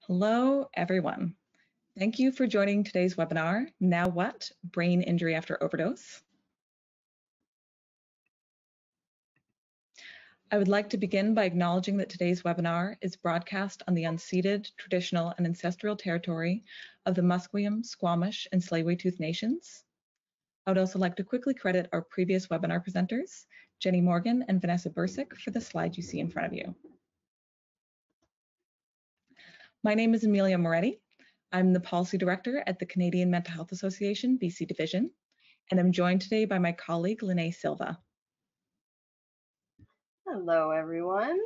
Hello, everyone. Thank you for joining today's webinar, Now What? Brain Injury After Overdose. I would like to begin by acknowledging that today's webinar is broadcast on the unceded, traditional, and ancestral territory of the Musqueam, Squamish, and Tsleil-Waututh Nations. I would also like to quickly credit our previous webinar presenters, Jenny Morgan and Vanessa Bursick, for the slide you see in front of you. My name is Amelia Moretti. I'm the Policy Director at the Canadian Mental Health Association, BC Division, and I'm joined today by my colleague, Lene Silva. Hello, everyone.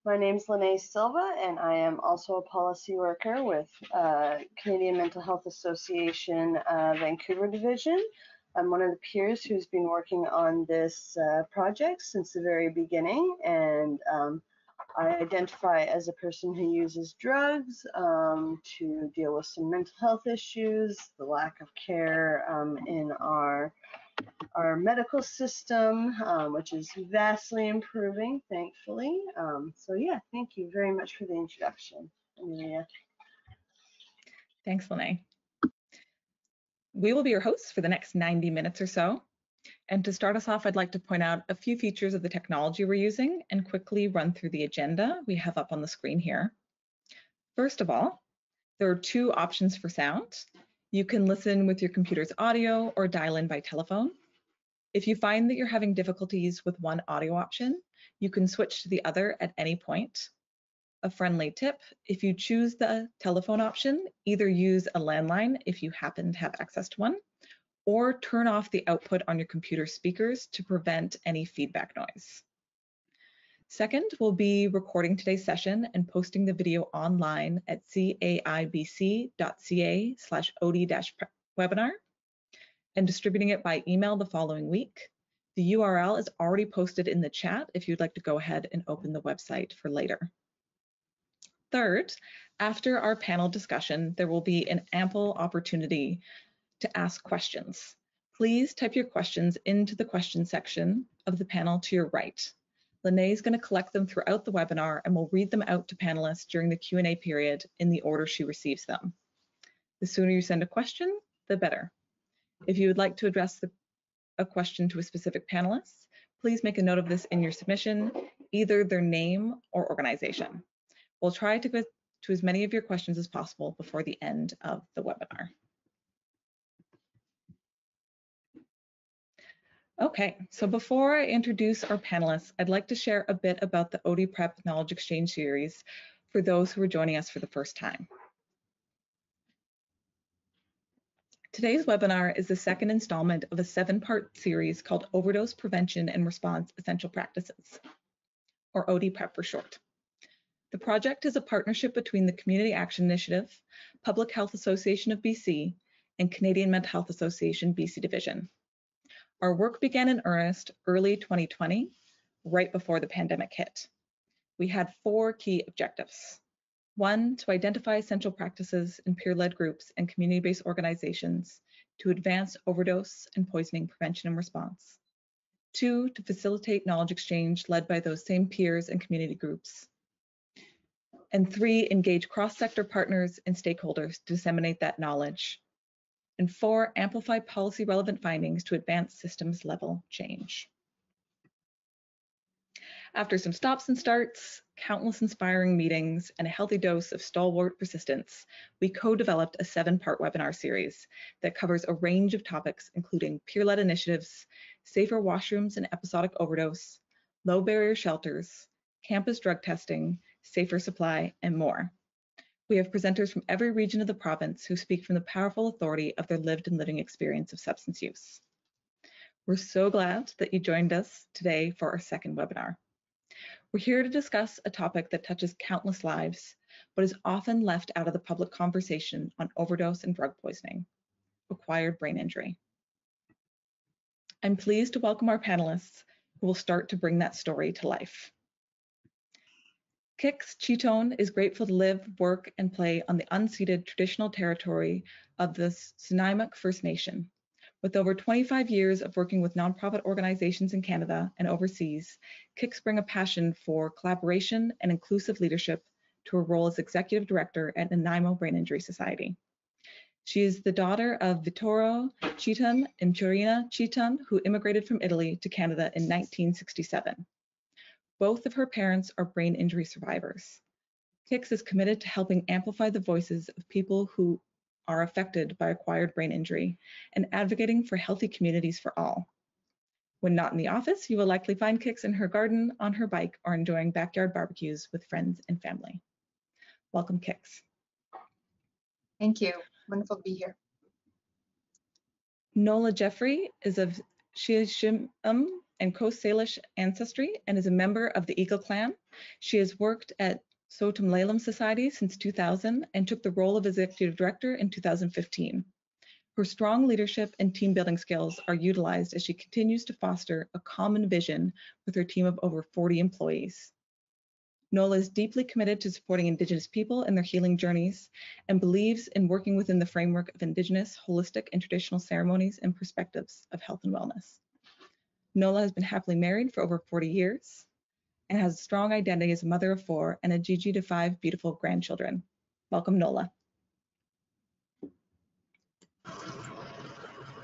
My name is Lene Silva, and I am also a policy worker with Canadian Mental Health Association Vancouver Division. I'm one of the peers who's been working on this project since the very beginning, and I identify as a person who uses drugs to deal with some mental health issues, the lack of care in our medical system, which is vastly improving, thankfully. So yeah, thank you very much for the introduction, Amelia. Thanks, Lene. We will be your hosts for the next 90 minutes or so. And to start us off, I'd like to point out a few features of the technology we're using and quickly run through the agenda we have up on the screen here. First of all, there are two options for sound. You can listen with your computer's audio or dial in by telephone. If you find that you're having difficulties with one audio option, you can switch to the other at any point. A friendly tip, if you choose the telephone option, either use a landline if you happen to have access to one, or turn off the output on your computer speakers to prevent any feedback noise. Second, we'll be recording today's session and posting the video online at caibc.ca/od-webinar and distributing it by email the following week. The URL is already posted in the chat if you'd like to go ahead and open the website for later. Third, after our panel discussion, there will be an ample opportunity to ask questions. Please type your questions into the question section of the panel to your right. Lene is going to collect them throughout the webinar and will read them out to panelists during the Q&A period in the order she receives them. The sooner you send a question, the better. If you would like to address a question to a specific panelist, please make a note of this in your submission, either their name or organization. We'll try to get to as many of your questions as possible before the end of the webinar. Okay, so before I introduce our panelists, I'd like to share a bit about the OD Prep Knowledge Exchange series for those who are joining us for the first time. Today's webinar is the second installment of a 7-part series called Overdose Prevention and Response Essential Practices, or OD Prep for short. The project is a partnership between the Community Action Initiative, Public Health Association of BC, and Canadian Mental Health Association BC Division. Our work began in earnest early 2020, right before the pandemic hit. We had 4 key objectives. 1, to identify essential practices in peer-led groups and community-based organizations to advance overdose and poisoning prevention and response. 2, to facilitate knowledge exchange led by those same peers and community groups. And 3, engage cross-sector partners and stakeholders to disseminate that knowledge. And 4, amplify policy relevant findings to advance systems level change. After some stops and starts, countless inspiring meetings, and a healthy dose of stalwart persistence, we co-developed a 7-part webinar series that covers a range of topics, including peer-led initiatives, safer washrooms and episodic overdose, low barrier shelters, campus drug testing, safer supply, and more. We have presenters from every region of the province who speak from the powerful authority of their lived and living experience of substance use. We're so glad that you joined us today for our second webinar. We're here to discuss a topic that touches countless lives, but is often left out of the public conversation on overdose and drug poisoning, acquired brain injury. I'm pleased to welcome our panelists who will start to bring that story to life. Kix Chitone is grateful to live, work, and play on the unceded traditional territory of the Sinimaq First Nation. With over 25 years of working with nonprofit organizations in Canada and overseas, Kix bring a passion for collaboration and inclusive leadership to her role as executive director at Nanaimo Brain Injury Society. She is the daughter of Vittore Chiton and Fiorina Chiton, who immigrated from Italy to Canada in 1967. Both of her parents are brain injury survivors. Kix is committed to helping amplify the voices of people who are affected by acquired brain injury and advocating for healthy communities for all. When not in the office, you will likely find Kix in her garden, on her bike, or enjoying backyard barbecues with friends and family. Welcome, Kix. Thank you. Wonderful to be here. Nola Jeffrey is of Shishim and Coast Salish ancestry and is a member of the Eagle Clan. She has worked at Sotumlalam Society since 2000 and took the role of executive director in 2015. Her strong leadership and team building skills are utilized as she continues to foster a common vision with her team of over 40 employees. Nola is deeply committed to supporting Indigenous people in their healing journeys and believes in working within the framework of Indigenous, holistic, and traditional ceremonies and perspectives of health and wellness. Nola has been happily married for over 40 years and has a strong identity as a mother of 4 and a Gigi to 5 beautiful grandchildren. Welcome, Nola.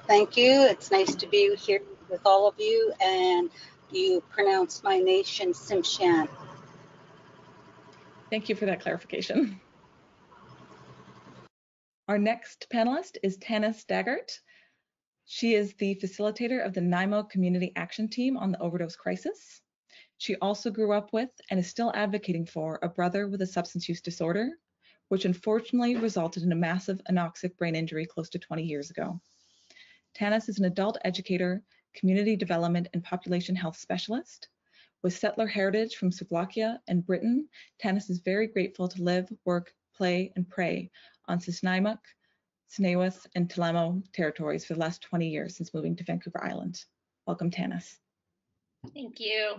Thank you. It's nice to be here with all of you, and you pronounce my nation Simshan. Thank you for that clarification. Our next panelist is Tanis Daggart. She is the facilitator of the Nanaimo Community Action Team on the overdose crisis. She also grew up with and is still advocating for a brother with a substance use disorder, which unfortunately resulted in a massive anoxic brain injury close to 20 years ago. Tanis is an adult educator, community development, and population health specialist. With settler heritage from Slovakia and Britain, Tanis is very grateful to live, work, play, and pray on Sisnaimak, Sinewas, and Telamo territories for the last 20 years since moving to Vancouver Island. Welcome, Tanis. Thank you.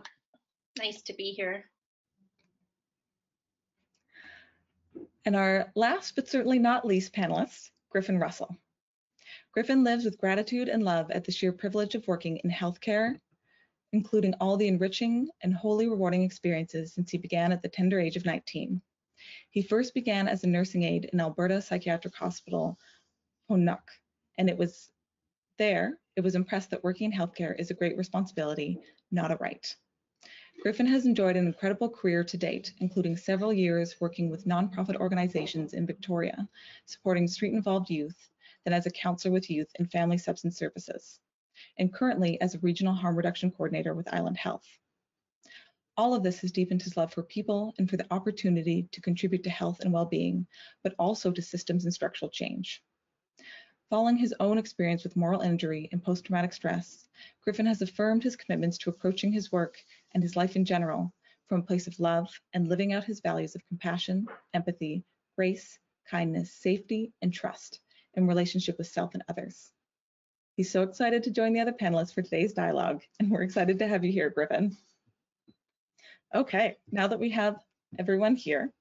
Nice to be here. And our last but certainly not least panelist, Griffin Russell. Griffin lives with gratitude and love at the sheer privilege of working in healthcare, including all the enriching and wholly rewarding experiences since he began at the tender age of 19. He first began as a nursing aide in Alberta Psychiatric Hospital, Ponuk, and it was impressed that working in healthcare is a great responsibility, not a right. Griffin has enjoyed an incredible career to date, including several years working with nonprofit organizations in Victoria, supporting street-involved youth, then as a counselor with youth and family substance services, and currently as a regional harm reduction coordinator with Island Health. All of this has deepened his love for people and for the opportunity to contribute to health and well-being, but also to systems and structural change. Following his own experience with moral injury and post-traumatic stress, Griffin has affirmed his commitments to approaching his work and his life in general from a place of love and living out his values of compassion, empathy, grace, kindness, safety, and trust in relationship with self and others. He's so excited to join the other panelists for today's dialogue, and we're excited to have you here, Griffin. Okay, now that we have everyone here,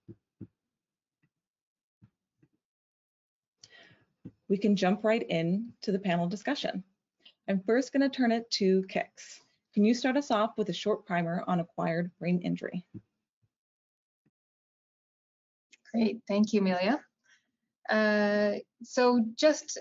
we can jump right in to the panel discussion. I'm first going to turn it to Kix. Can you start us off with a short primer on acquired brain injury? Great, thank you, Amelia. So just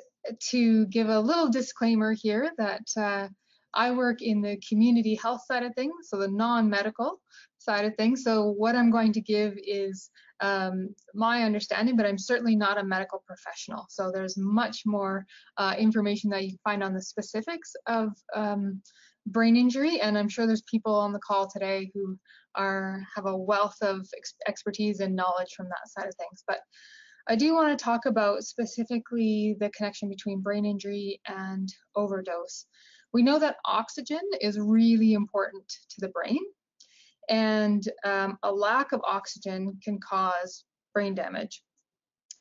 to give a little disclaimer here that I work in the community health side of things, so the non-medical side of things. So what I'm going to give is my understanding, but I'm certainly not a medical professional. So there's much more information that you can find on the specifics of brain injury, and I'm sure there's people on the call today who have a wealth of expertise and knowledge from that side of things. But I do want to talk about specifically the connection between brain injury and overdose. We know that oxygen is really important to the brain, and a lack of oxygen can cause brain damage.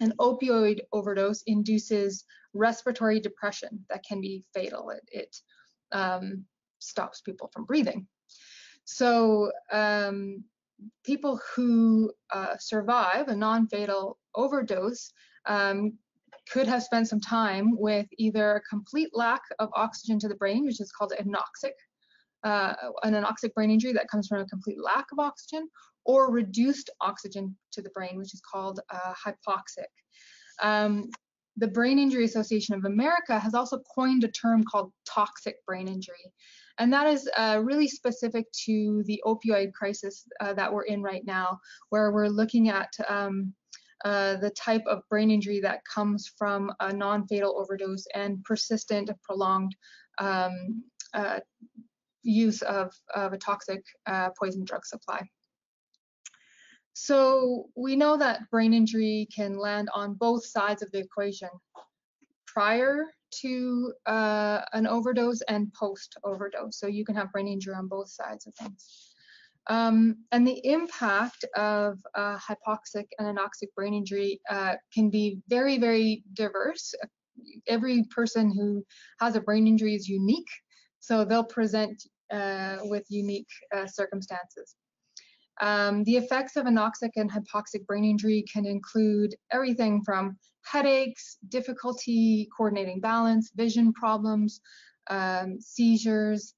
An opioid overdose induces respiratory depression that can be fatal. It stops people from breathing. So people who survive a non-fatal overdose could have spent some time with either a complete lack of oxygen to the brain, which is called anoxic, an anoxic brain injury that comes from a complete lack of oxygen, or reduced oxygen to the brain, which is called hypoxic. The Brain Injury Association of America has also coined a term called toxic brain injury. And that is really specific to the opioid crisis that we're in right now, where we're looking at the type of brain injury that comes from a non-fatal overdose and persistent, prolonged use of a toxic poison drug supply. So we know that brain injury can land on both sides of the equation, prior to an overdose and post-overdose. So you can have brain injury on both sides of things. And the impact of hypoxic and anoxic brain injury can be very, very diverse. Every person who has a brain injury is unique, so they'll present with unique circumstances. The effects of anoxic and hypoxic brain injury can include everything from headaches, difficulty coordinating balance, vision problems, seizures,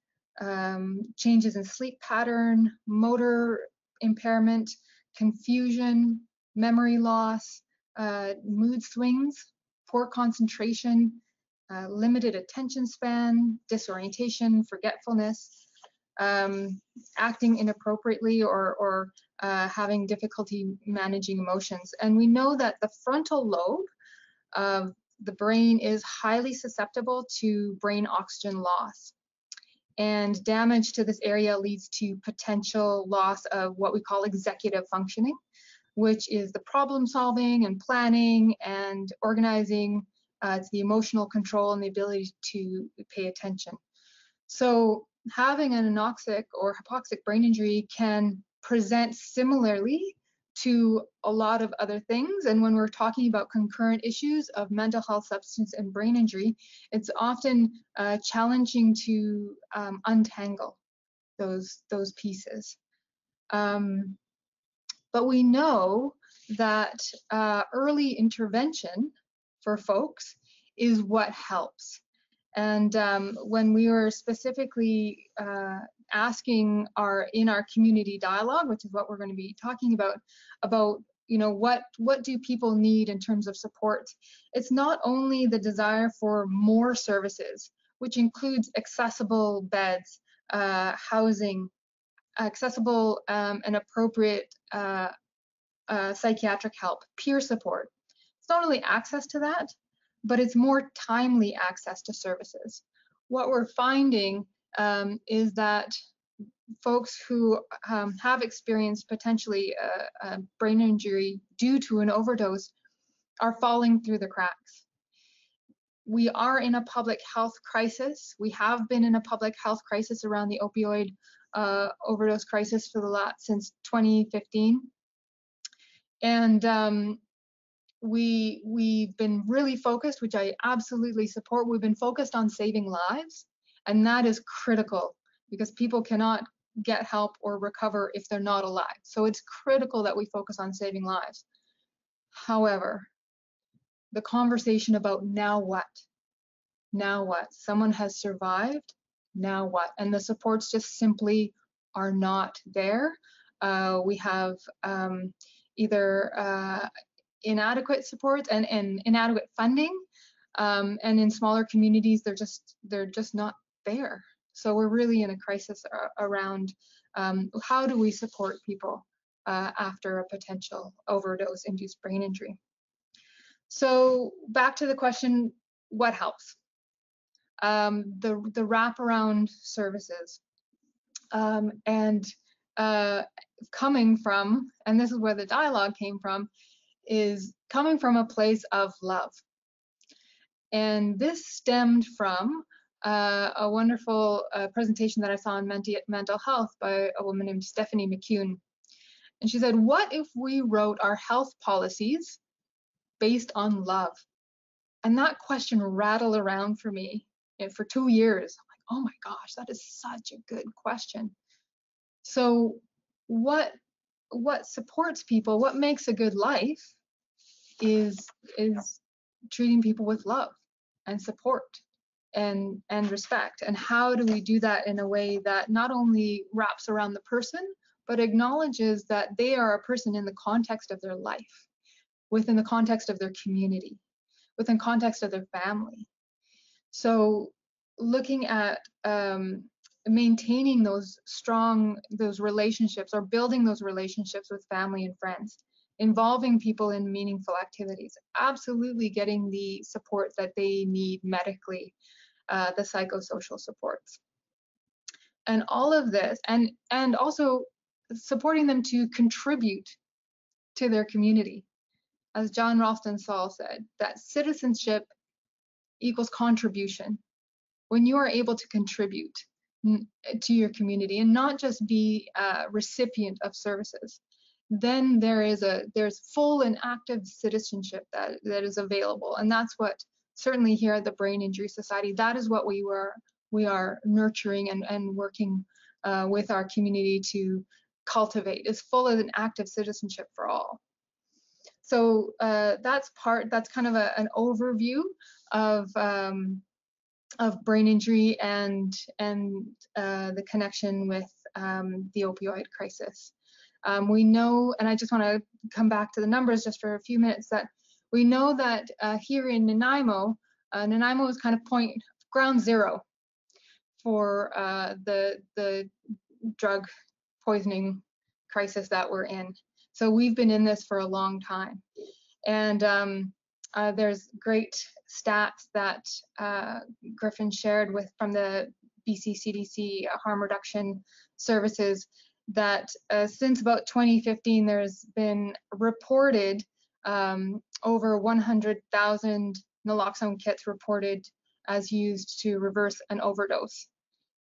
changes in sleep pattern, motor impairment, confusion, memory loss, mood swings, poor concentration, limited attention span, disorientation, forgetfulness, acting inappropriately or having difficulty managing emotions. And we know that the frontal lobe of the brain is highly susceptible to brain oxygen loss. And damage to this area leads to potential loss of what we call executive functioning, which is the problem solving and planning and organizing. It's the emotional control and the ability to pay attention. So having an anoxic or hypoxic brain injury can present similarly to a lot of other things. And when we're talking about concurrent issues of mental health, substance, and brain injury, it's often challenging to untangle those pieces. But we know that early intervention for folks is what helps. And when we were specifically asking in our community dialogue, which is what we're going to be talking about what do people need in terms of support, it's not only the desire for more services, which includes accessible beds, housing, accessible and appropriate psychiatric help, peer support. It's not only access to that, but it's more timely access to services. What we're finding is that folks who have experienced potentially a brain injury due to an overdose are falling through the cracks. We are in a public health crisis. We have been in a public health crisis around the opioid overdose crisis since 2015. And we've been really focused, which I absolutely support. We've been focused on saving lives, and that is critical because people cannot get help or recover if they're not alive. So it's critical that we focus on saving lives. However, the conversation about now what? Now what? Someone has survived, now what? And the supports just simply are not there. We have either inadequate supports and inadequate funding, and in smaller communities they're just not there. So we're really in a crisis around how do we support people after a potential overdose induced brain injury. So back to the question, what helps? The wraparound services, and coming from, and this is where the dialogue came from, is coming from a place of love. And this stemmed from a wonderful presentation that I saw on mental health by a woman named Stephanie McCune. And she said, what if we wrote our health policies based on love? And that question rattled around for me for 2 years. I'm like, oh my gosh, that is such a good question. So what supports people, what makes a good life is treating people with love and support and respect. And how do we do that in a way that not only wraps around the person, but acknowledges that they are a person in the context of their life, within the context of their community, within context of their family. So looking at maintaining those relationships, or building those relationships with family and friends, involving people in meaningful activities, absolutely getting the support that they need medically, the psychosocial supports. And all of this, and also supporting them to contribute to their community. As John Ralston Saul said, that citizenship equals contribution. When you are able to contribute to your community and not just be a recipient of services, then there's full and active citizenship that is available. And that's what, certainly here at the Brain Injury Society, that is what we are nurturing and working with our community to cultivate, is full of an active citizenship for all. So that's kind of an overview of brain injury and the connection with the opioid crisis. We know, and I just want to come back to the numbers just for a few minutes, that we know that here in Nanaimo, Nanaimo is kind of ground zero for the drug poisoning crisis that we're in. So we've been in this for a long time. And there's great stats that Griffin shared from the BC CDC harm reduction services, that since about 2015, there's been reported over 100,000 naloxone kits reported as used to reverse an overdose.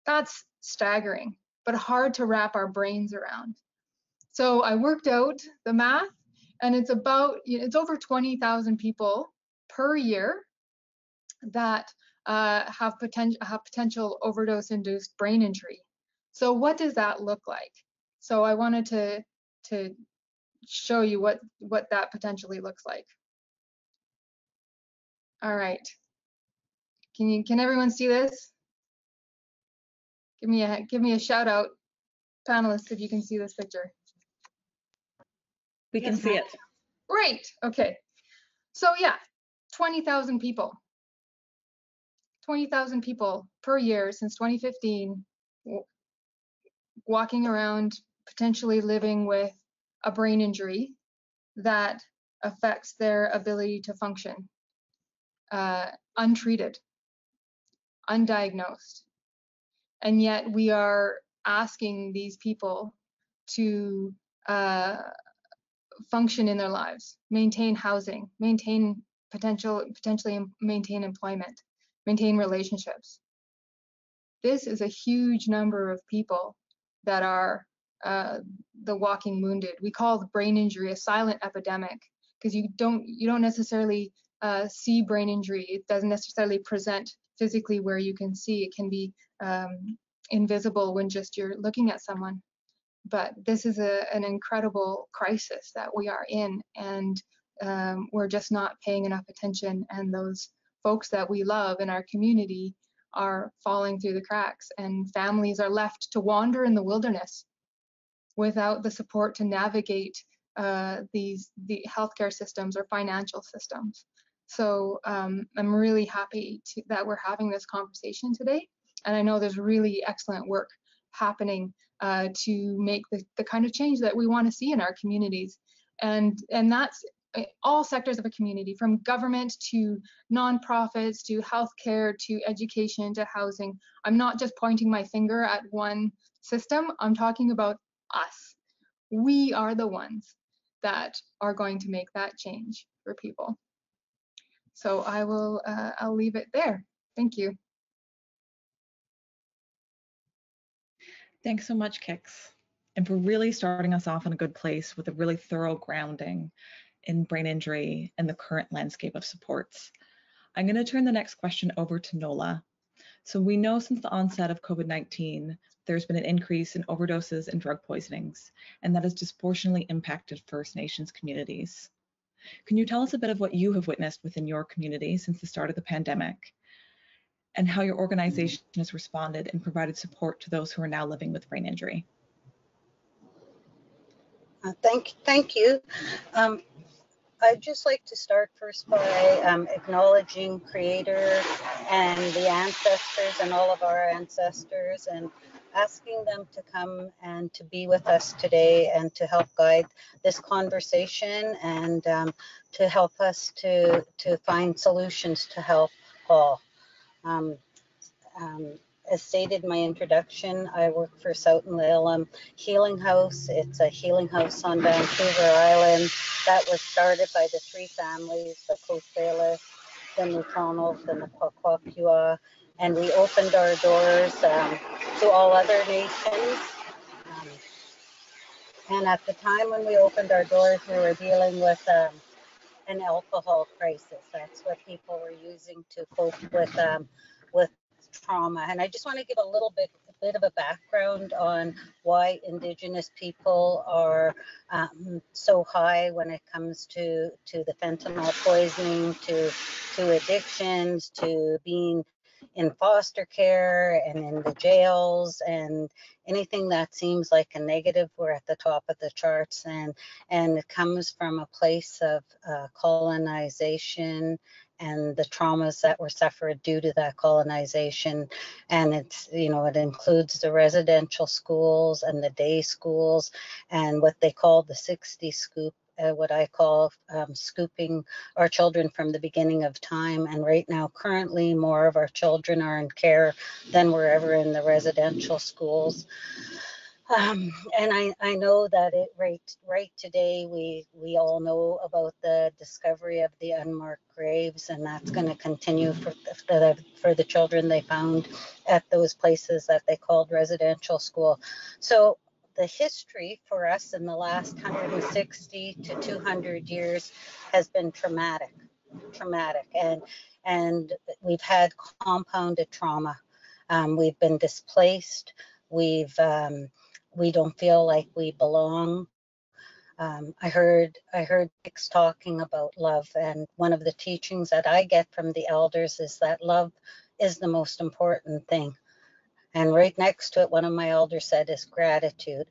That's staggering, but hard to wrap our brains around. So I worked out the math, and it's over 20,000 people per year that have potential overdose-induced brain injury. So what does that look like? So I wanted to show you what that potentially looks like. All right. Can everyone see this? Give me a shout out, panelists, if you can see this picture. We can see it. Great. Okay. So yeah, 20,000 people. 20,000 people per year since 2015 walking around, potentially living with a brain injury that affects their ability to function, untreated, undiagnosed. And yet we are asking these people to function in their lives, maintain housing, potentially maintain employment, maintain relationships. This is a huge number of people that are the walking wounded. We call the brain injury a silent epidemic, because you don't necessarily see brain injury. It doesn't necessarily present physically where you can see. It can be invisible when just you're looking at someone. But this is an incredible crisis that we are in, and we're just not paying enough attention, and those folks that we love in our community are falling through the cracks, and families are left to wander in the wilderness without the support to navigate the healthcare systems or financial systems. So I'm really happy that we're having this conversation today, and I know there's really excellent work happening to make the kind of change that we want to see in our communities, and that's all sectors of a community, from government to nonprofits to healthcare to education to housing. I'm not just pointing my finger at one system. I'm talking about us. We are the ones that are going to make that change for people. So I'll leave it there. Thank you. Thanks so much, Kix, and for really starting us off in a good place with a really thorough grounding in brain injury and the current landscape of supports. I'm going to turn the next question over to Nola. So we know since the onset of COVID-19, there's been an increase in overdoses and drug poisonings, and that has disproportionately impacted First Nations communities. Can you tell us a bit of what you have witnessed within your community since the start of the pandemic, and how your organization has responded and provided support to those who are now living with brain injury? Thank you. I'd just like to start first by acknowledging Creator and the ancestors and all of our ancestors, and asking them to come and to be with us today and to help guide this conversation, and to help us to find solutions to help all. Um, as stated in my introduction, I work for Southern Laleham Healing House. It's a healing house on Vancouver Island that was started by the three families, the Coast Bailiffs, the McDonald's, and the Kwakwakwa, and we opened our doors to all other nations. And at the time when we opened our doors, we were dealing with an alcohol crisis. That's what people were using to cope with trauma. And I just want to give a bit of a background on why Indigenous people are so high when it comes to the fentanyl poisoning, to addictions, to being in foster care and in the jails, and anything that seems like a negative, we're at the top of the charts. And it comes from a place of colonization and the traumas that were suffered due to that colonization. And it's, it includes the residential schools and the day schools and what they call the 60 scoop, what I call scooping our children from the beginning of time. And right now, currently, more of our children are in care than were ever in the residential schools. And I know that right today, we all know about the discovery of the unmarked graves, and that's going to continue for the children they found at those places that they called residential school. So the history for us in the last 160 to 200 years has been traumatic, and we've had compounded trauma. We've been displaced. We don't feel like we belong. I heard Nick's talking about love, and one of the teachings that I get from the elders is that love is the most important thing. And right next to it, one of my elders said is gratitude.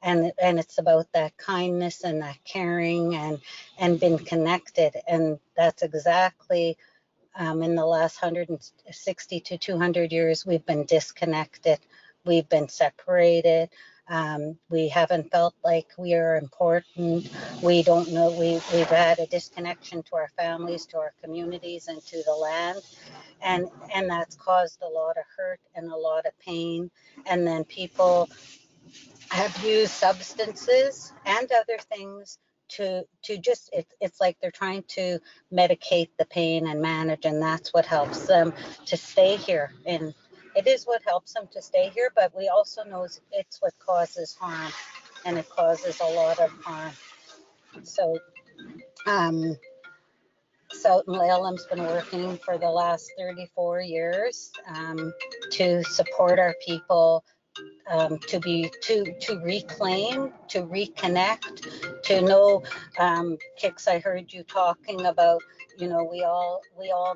And it's about that kindness and that caring and being connected. And that's exactly in the last 160 to 200 years, we've been disconnected. We've been separated. We haven't felt like we are important. We don't know. We've had a disconnection to our families, to our communities, and to the land. And that's caused a lot of hurt and a lot of pain. And then people have used substances and other things to just, it's like they're trying to medicate the pain and manage, and that's what helps them to stay here. And it is what helps them to stay here, but we also know it's what causes harm, and it causes a lot of harm. So Southern Lalem's been working for the last 34 years to support our people, to reclaim, to reconnect, to know. Kix, I heard you talking about, we all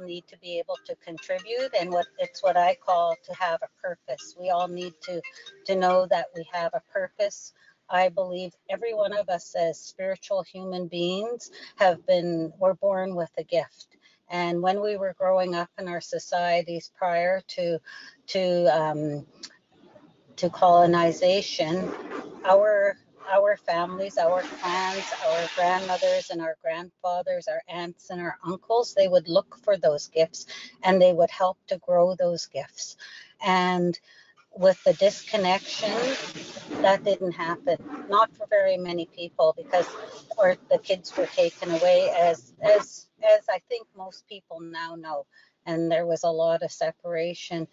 need to be able to contribute, and what I call to have a purpose. We all need to know that we have a purpose. I believe every one of us as spiritual human beings we're born with a gift. And when we were growing up in our societies prior to colonization, our families, our clans, our grandmothers and our grandfathers, our aunts and our uncles, they would look for those gifts and they would help to grow those gifts. And with the disconnection, that didn't happen, not for very many people, because the kids were taken away, as I think most people now know, and there was a lot of separation.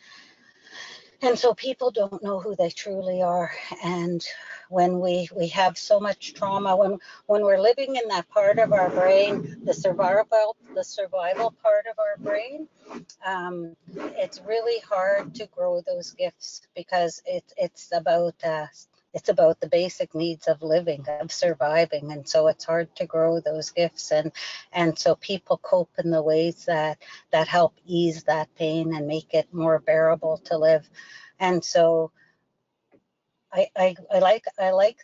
And so people don't know who they truly are. And when we have so much trauma, when we're living in that part of our brain, the survival part of our brain, it's really hard to grow those gifts, because it's about the basic needs of living, of surviving. And so it's hard to grow those gifts. And so people cope in the ways that help ease that pain and make it more bearable to live. And so I like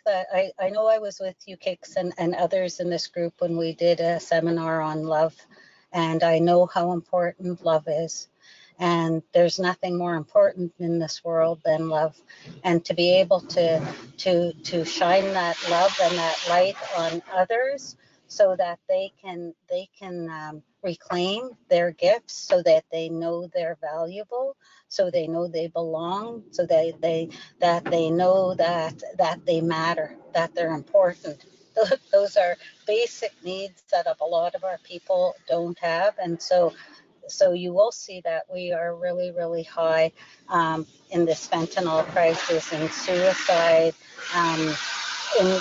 that. I know I was with you, Kix, and others in this group when we did a seminar on love, and I know how important love is. And there's nothing more important in this world than love. And to be able to shine that love and that light on others so that they can reclaim their gifts, so that they know they're valuable, so they know they belong, so that they know that they matter, that they're important. Those are basic needs that a lot of our people don't have. And so you will see that we are really, really high in this fentanyl crisis and suicide. In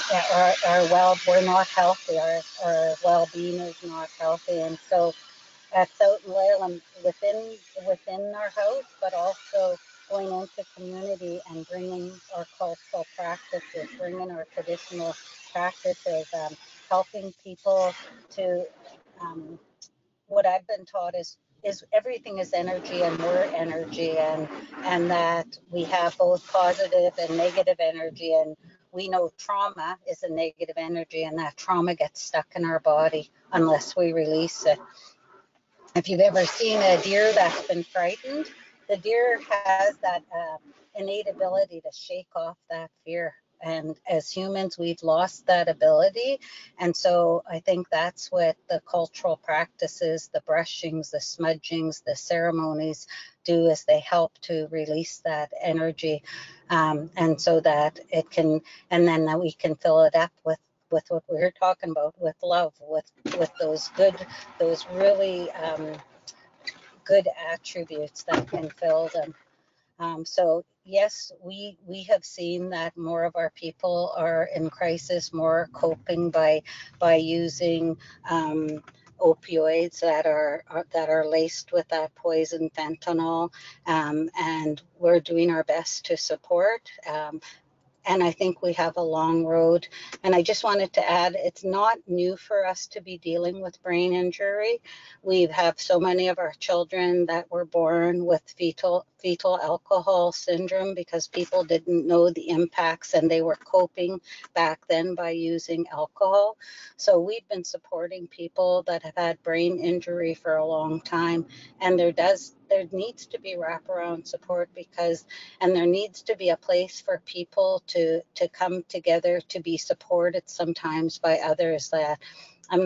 we're not healthy. Our well-being is not healthy, and so that's out in Laleham within our house, but also going into community and bringing our cultural practices, bringing our traditional practices, helping people to. What I've been taught is everything is energy, and we're energy, and that we have both positive and negative energy, and we know trauma is a negative energy, and that trauma gets stuck in our body unless we release it. If you've ever seen a deer that's been frightened, the deer has that innate ability to shake off that fear. And as humans, we've lost that ability. And so I think that's what the cultural practices, the brushings, the smudgings, the ceremonies do, is they help to release that energy. And so that it can, and then that we can fill it up with what we were talking about, with love, with those really good attributes that can fill them. So yes, we have seen that more of our people are in crisis, more coping by using opioids that are laced with that poison fentanyl, and we're doing our best to support. And I think we have a long road. And I just wanted to add, it's not new for us to be dealing with brain injury. We have so many of our children that were born with fetal alcohol syndrome because people didn't know the impacts, and they were coping back then by using alcohol. So we've been supporting people that have had brain injury for a long time, and there needs to be wraparound support, and there needs to be a place for people to come together, to be supported sometimes by others. That I'm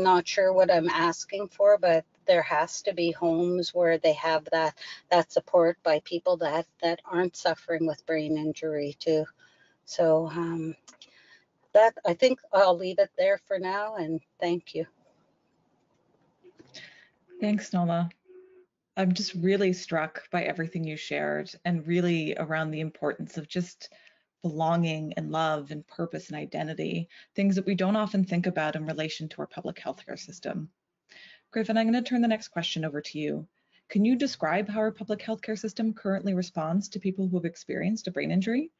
not sure what I'm asking for, but there has to be homes where they have that support by people that aren't suffering with brain injury too. So that, I think I'll leave it there for now, and thank you. Thanks, Nola. I'm just really struck by everything you shared, and really around the importance of just belonging and love and purpose and identity, things that we don't often think about in relation to our public healthcare system. Griffin, I'm going to turn the next question over to you. Can you describe how our public healthcare system currently responds to people who have experienced a brain injury?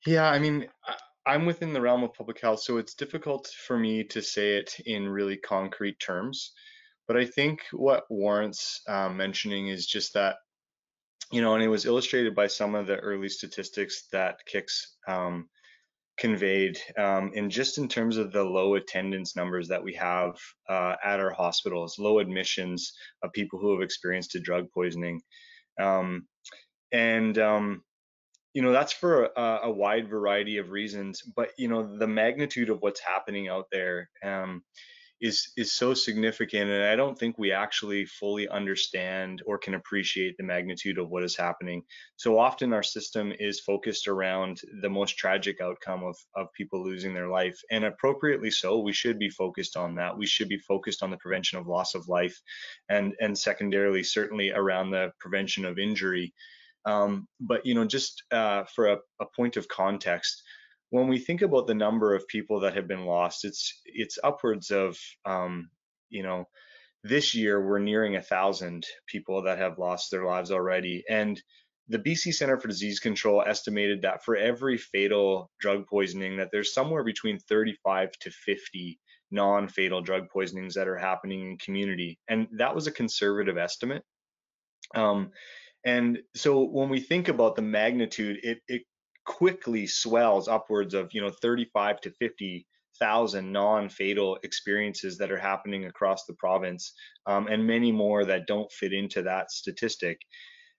Yeah, I mean, I'm within the realm of public health, so it's difficult for me to say it in really concrete terms. But I think what warrants mentioning is just that, and it was illustrated by some of the early statistics that Kix conveyed, and just in terms of the low attendance numbers that we have at our hospitals, low admissions of people who have experienced a drug poisoning. That's for a wide variety of reasons, but the magnitude of what's happening out there is so significant, and I don't think we actually fully understand or can appreciate the magnitude of what is happening. So often our system is focused around the most tragic outcome of people losing their life, and appropriately so. We should be focused on that. We should be focused on the prevention of loss of life, and secondarily, certainly around the prevention of injury. But just for a point of context, when we think about the number of people that have been lost, it's upwards of this year we're nearing 1,000 people that have lost their lives already. And the BC Centre for Disease Control estimated that for every fatal drug poisoning, that there's somewhere between 35 to 50 non-fatal drug poisonings that are happening in community, and that was a conservative estimate. And so when we think about the magnitude, it quickly swells upwards of 35 to 50,000 non-fatal experiences that are happening across the province, and many more that don't fit into that statistic.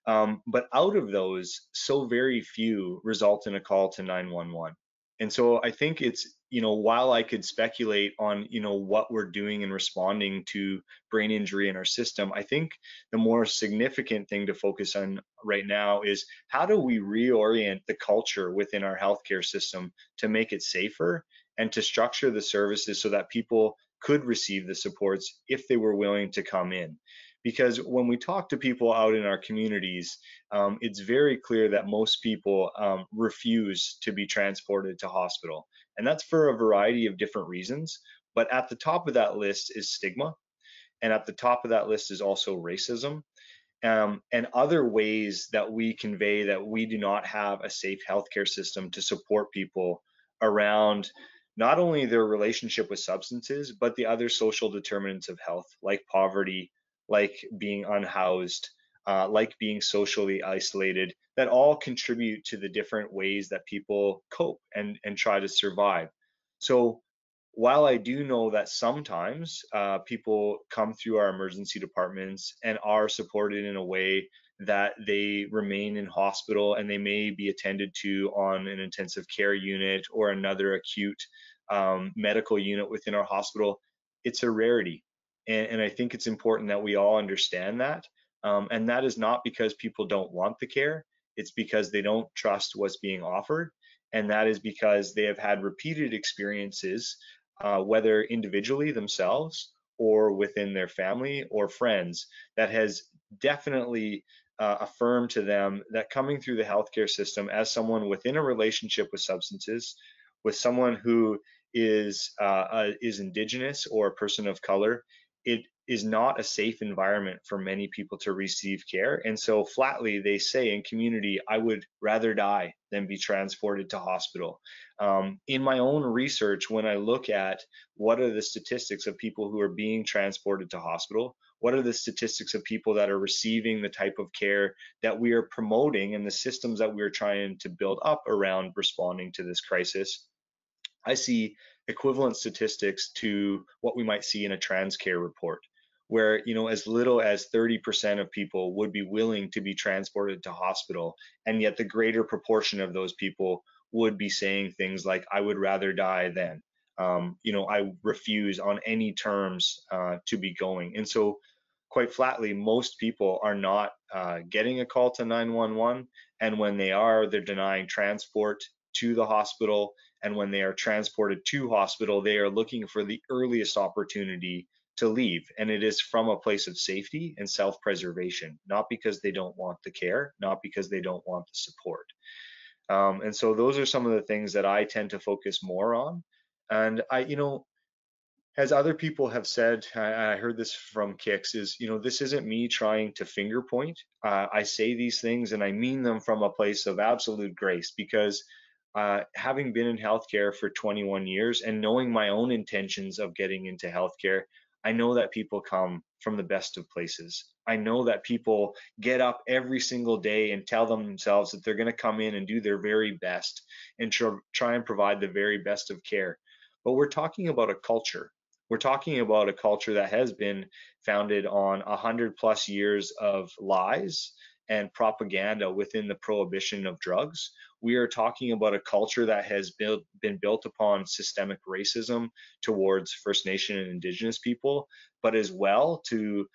But out of those, so very few result in a call to 911. And so I think it's, while I could speculate on, what we're doing in responding to brain injury in our system, I think the more significant thing to focus on right now is how do we reorient the culture within our healthcare system to make it safer and to structure the services so that people could receive the supports if they were willing to come in. Because when we talk to people out in our communities, it's very clear that most people refuse to be transported to hospital. And that's for a variety of different reasons. But at the top of that list is stigma. And at the top of that list is also racism, and other ways that we convey that we do not have a safe healthcare system to support people around not only their relationship with substances, but the other social determinants of health, like poverty, like being unhoused, like being socially isolated, that all contribute to the different ways that people cope and try to survive. So while I do know that sometimes people come through our emergency departments and are supported in a way that they remain in hospital and they may be attended to on an intensive care unit or another acute medical unit within our hospital, it's a rarity. And I think it's important that we all understand that. And that is not because people don't want the care, it's because they don't trust what's being offered. And that is because they have had repeated experiences, whether individually themselves or within their family or friends, that has definitely affirmed to them that coming through the healthcare system as someone within a relationship with substances, with someone who is Indigenous or a person of color, it is not a safe environment for many people to receive care. And so flatly, they say in community, I would rather die than be transported to hospital. In my own research, when I look at what are the statistics of people who are being transported to hospital, what are the statistics of people that are receiving the type of care that we are promoting and the systems that we're trying to build up around responding to this crisis, I see equivalent statistics to what we might see in a TransCare report, where as little as 30% of people would be willing to be transported to hospital, and yet the greater proportion of those people would be saying things like, "I would rather die than," "I refuse on any terms to be going." And so, quite flatly, most people are not getting a call to 911, and when they are, they're denying transport to the hospital. And when they are transported to hospital, they are looking for the earliest opportunity to leave. And it is from a place of safety and self-preservation, not because they don't want the care, not because they don't want the support. And so those are some of the things that I tend to focus more on. And as other people have said, I heard this from Kix, is, this isn't me trying to finger point. I say these things and I mean them from a place of absolute grace, because having been in healthcare for 21 years and knowing my own intentions of getting into healthcare, I know that people come from the best of places. I know that people get up every single day and tell themselves that they're going to come in and do their very best and try and provide the very best of care. But we're talking about a culture. We're talking about a culture that has been founded on 100+ years of lies and propaganda within the prohibition of drugs. We are talking about a culture that has been built upon systemic racism towards First Nation and Indigenous people, but as well to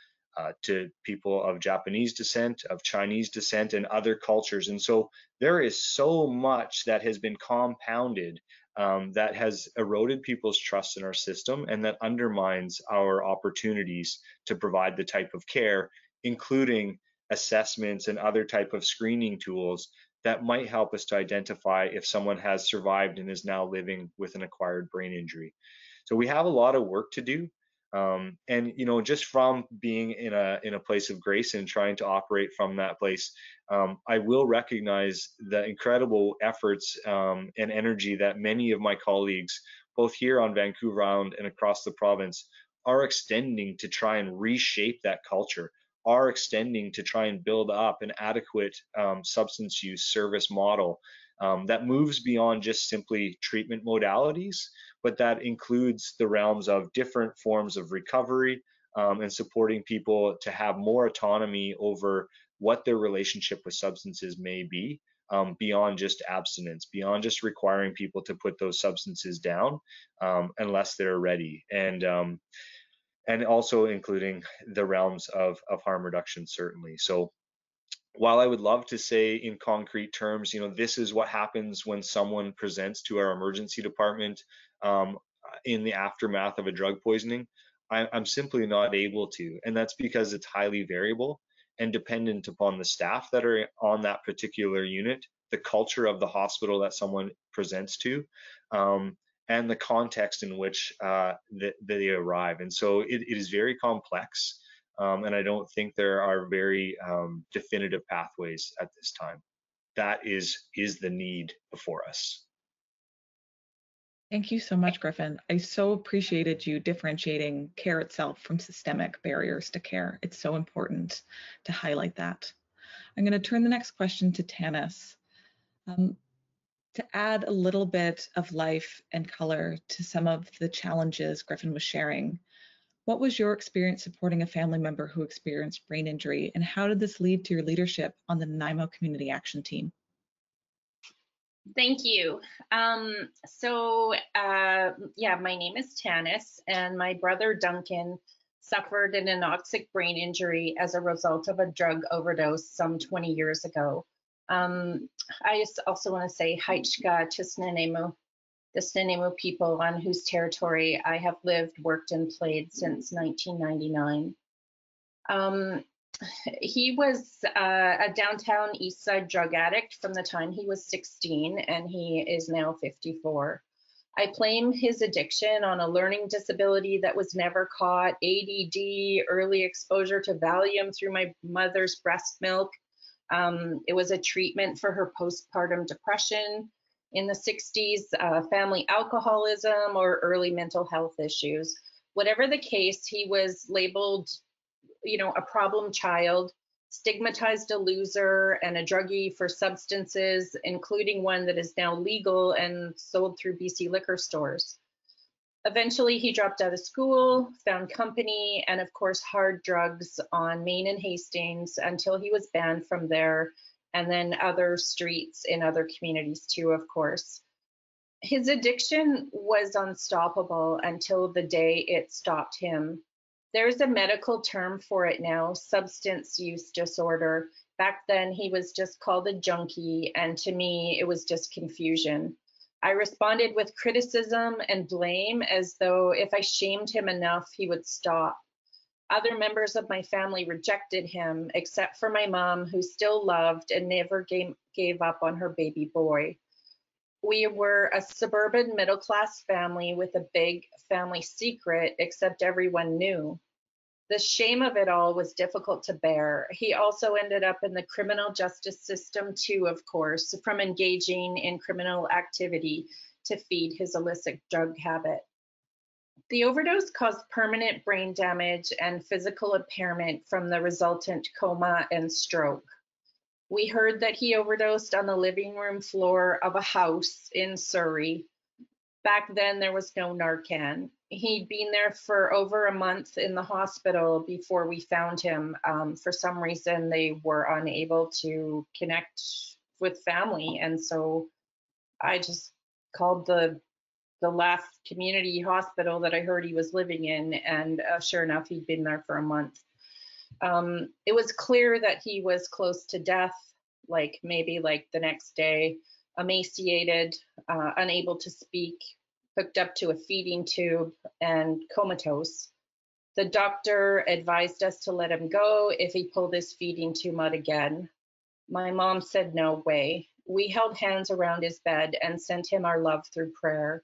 people of Japanese descent, of Chinese descent, and other cultures. And so there is so much that has been compounded, that has eroded people's trust in our system and that undermines our opportunities to provide the type of care, including assessments and other type of screening tools that might help us to identify if someone has survived and is now living with an acquired brain injury. So we have a lot of work to do. And just from being in a place of grace and trying to operate from that place, I will recognize the incredible efforts and energy that many of my colleagues, both here on Vancouver Island and across the province, are extending to try and reshape that culture. are extending to try and build up an adequate substance use service model that moves beyond just simply treatment modalities, but that includes the realms of different forms of recovery and supporting people to have more autonomy over what their relationship with substances may be, beyond just abstinence, beyond just requiring people to put those substances down unless they're ready, and also including the realms of harm reduction, certainly. So while I would love to say in concrete terms, this is what happens when someone presents to our emergency department um, in the aftermath of a drug poisoning, I'm simply not able to. And that's because it's highly variable and dependent upon the staff that are on that particular unit, the culture of the hospital that someone presents to, and the context in which they arrive. And so it is very complex. And I don't think there are very definitive pathways at this time. That is the need before us. Thank you so much, Griffin. I so appreciated you differentiating care itself from systemic barriers to care. It's so important to highlight that. I'm going to turn the next question to Tanis. To add a little bit of life and color to some of the challenges Griffin was sharing, what was your experience supporting a family member who experienced brain injury, and how did this lead to your leadership on the Nanaimo Community Action Team? Thank you. Yeah, my name is Tanis, and my brother Duncan suffered an anoxic brain injury as a result of a drug overdose some 20 years ago. I just also want to say Hypoxic to Nanaimo, the Nanaimo people on whose territory I have lived, worked, and played since 1999. He was a downtown East Side drug addict from the time he was 16, and he is now 54. I blame his addiction on a learning disability that was never caught, ADD, early exposure to Valium through my mother's breast milk. It was a treatment for her postpartum depression in the 60s, family alcoholism, or early mental health issues. Whatever the case, he was labeled a problem child, stigmatized a loser, and a druggie for substances, including one that is now legal and sold through BC liquor stores. Eventually, he dropped out of school, found company, and of course, hard drugs on Main and Hastings until he was banned from there, and then other streets in other communities too, of course. His addiction was unstoppable until the day it stopped him. There's a medical term for it now, substance use disorder. Back then, he was just called a junkie, and to me, it was just confusion. I responded with criticism and blame, as though if I shamed him enough, he would stop. Other members of my family rejected him, except for my mom, who still loved and never gave up on her baby boy. We were a suburban middle-class family with a big family secret, except everyone knew. The shame of it all was difficult to bear. He also ended up in the criminal justice system too, of course, from engaging in criminal activity to feed his illicit drug habit. The overdose caused permanent brain damage and physical impairment from the resultant coma and stroke. We heard that he overdosed on the living room floor of a house in Surrey. Back then, there was no Narcan. He'd been there for over a month in the hospital before we found him. For some reason, they were unable to connect with family, and so I just called the last community hospital that I heard he was living in, and sure enough, he'd been there for a month. It was clear that he was close to death, maybe the next day, emaciated, unable to speak, hooked up to a feeding tube, and comatose. The doctor advised us to let him go if he pulled his feeding tube out again. My mom said no way. We held hands around his bed and sent him our love through prayer.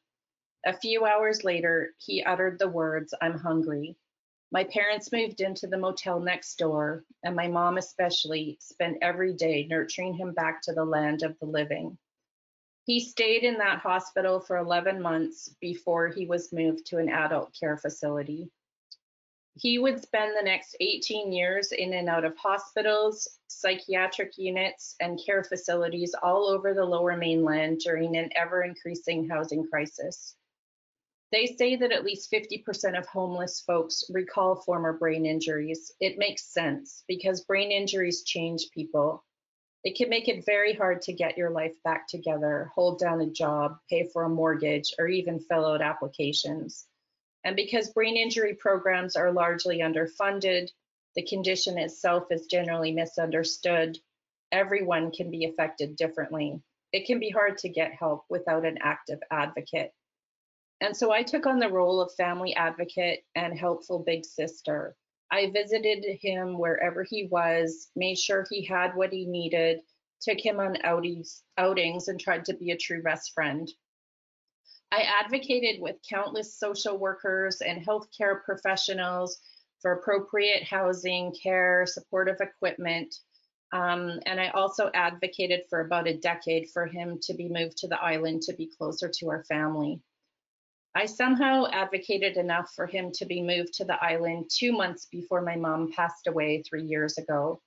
A few hours later, he uttered the words, "I'm hungry." My parents moved into the motel next door, and my mom especially spent every day nurturing him back to the land of the living. He stayed in that hospital for 11 months before he was moved to an adult care facility. He would spend the next 18 years in and out of hospitals, psychiatric units, and care facilities all over the Lower Mainland during an ever-increasing housing crisis. They say that at least 50% of homeless folks recall former brain injuries. It makes sense because brain injuries change people. It can make it very hard to get your life back together, hold down a job, pay for a mortgage, or even fill out applications. And because brain injury programs are largely underfunded, the condition itself is generally misunderstood, everyone can be affected differently. It can be hard to get help without an active advocate. And so I took on the role of family advocate and helpful big sister. I visited him wherever he was, made sure he had what he needed, took him on outings, and tried to be a true best friend. I advocated with countless social workers and healthcare professionals for appropriate housing, care, supportive equipment, and I also advocated for about a decade for him to be moved to the island to be closer to our family. I somehow advocated enough for him to be moved to the island 2 months before my mom passed away 3 years ago.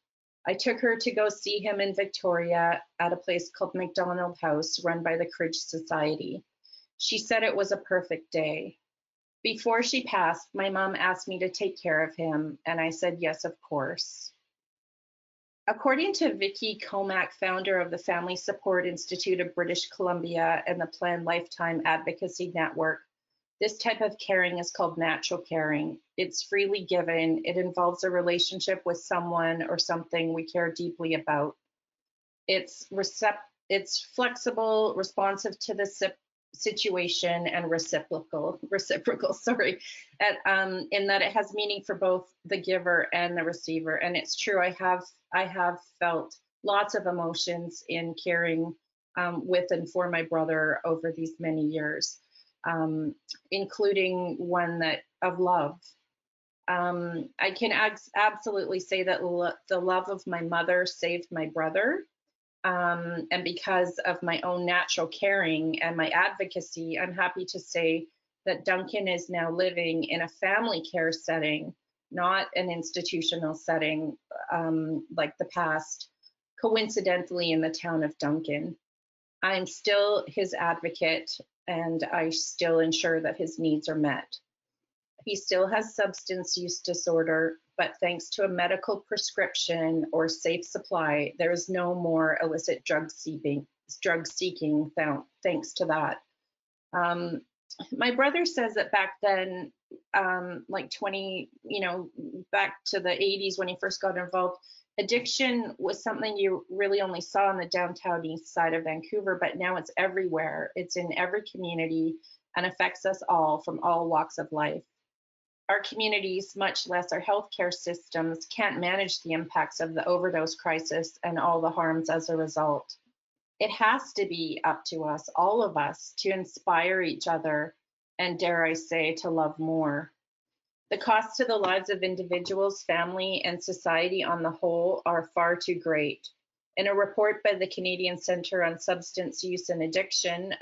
I took her to go see him in Victoria at a place called McDonald House run by the Courage Society. She said it was a perfect day. Before she passed, my mom asked me to take care of him, and I said yes, of course. According to Vicky Comack, founder of the Family Support Institute of British Columbia and the Planned Lifetime Advocacy Network, this type of caring is called natural caring. It's freely given. It involves a relationship with someone or something we care deeply about. It's flexible, responsive to the situation, and reciprocal, sorry, in that it has meaning for both the giver and the receiver. And it's true, I have felt lots of emotions in caring with and for my brother over these many years, including one that of love. I can absolutely say that the love of my mother saved my brother. And because of my own natural caring and my advocacy, I'm happy to say that Duncan is now living in a family care setting, not an institutional setting like the past, coincidentally in the town of Duncan. I'm still his advocate, and I still ensure that his needs are met. He still has substance use disorder, but thanks to a medical prescription or safe supply, there is no more illicit drug seeking thanks to that. My brother says that back then, like back to the 80s when he first got involved, addiction was something you really only saw on the downtown east side of Vancouver, but now it's everywhere. It's in every community and affects us all from all walks of life. Our communities, much less our healthcare systems, can't manage the impacts of the overdose crisis and all the harms as a result. It has to be up to us, all of us, to inspire each other and, dare I say, to love more. The costs to the lives of individuals, family, and society on the whole are far too great. In a report by the Canadian Centre on Substance Use and Addiction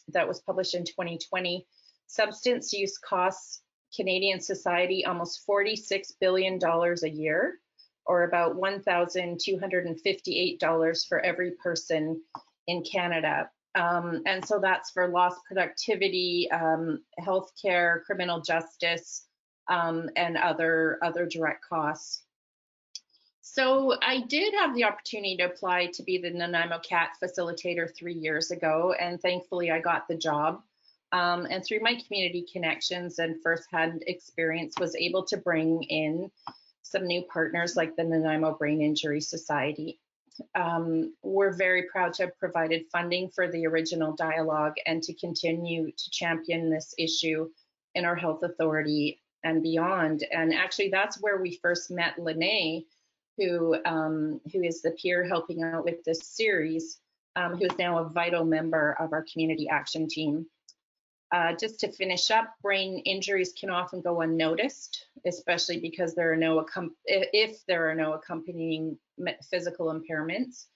that was published in 2020, substance use costs Canadian society almost $46 billion a year, or about $1,258 for every person in Canada. And so that's for lost productivity, healthcare, criminal justice, and other direct costs. So I did have the opportunity to apply to be the Nanaimo CAT facilitator 3 years ago, and thankfully I got the job. And through my community connections and firsthand experience, was able to bring in some new partners like the Nanaimo Brain Injury Society. We're very proud to have provided funding for the original dialogue and to continue to champion this issue in our health authority and beyond. And actually, that's where we first met Lene, who is the peer helping out with this series, who is now a vital member of our community action team. Just to finish up, brain injuries can often go unnoticed, especially because if there are no accompanying physical impairments.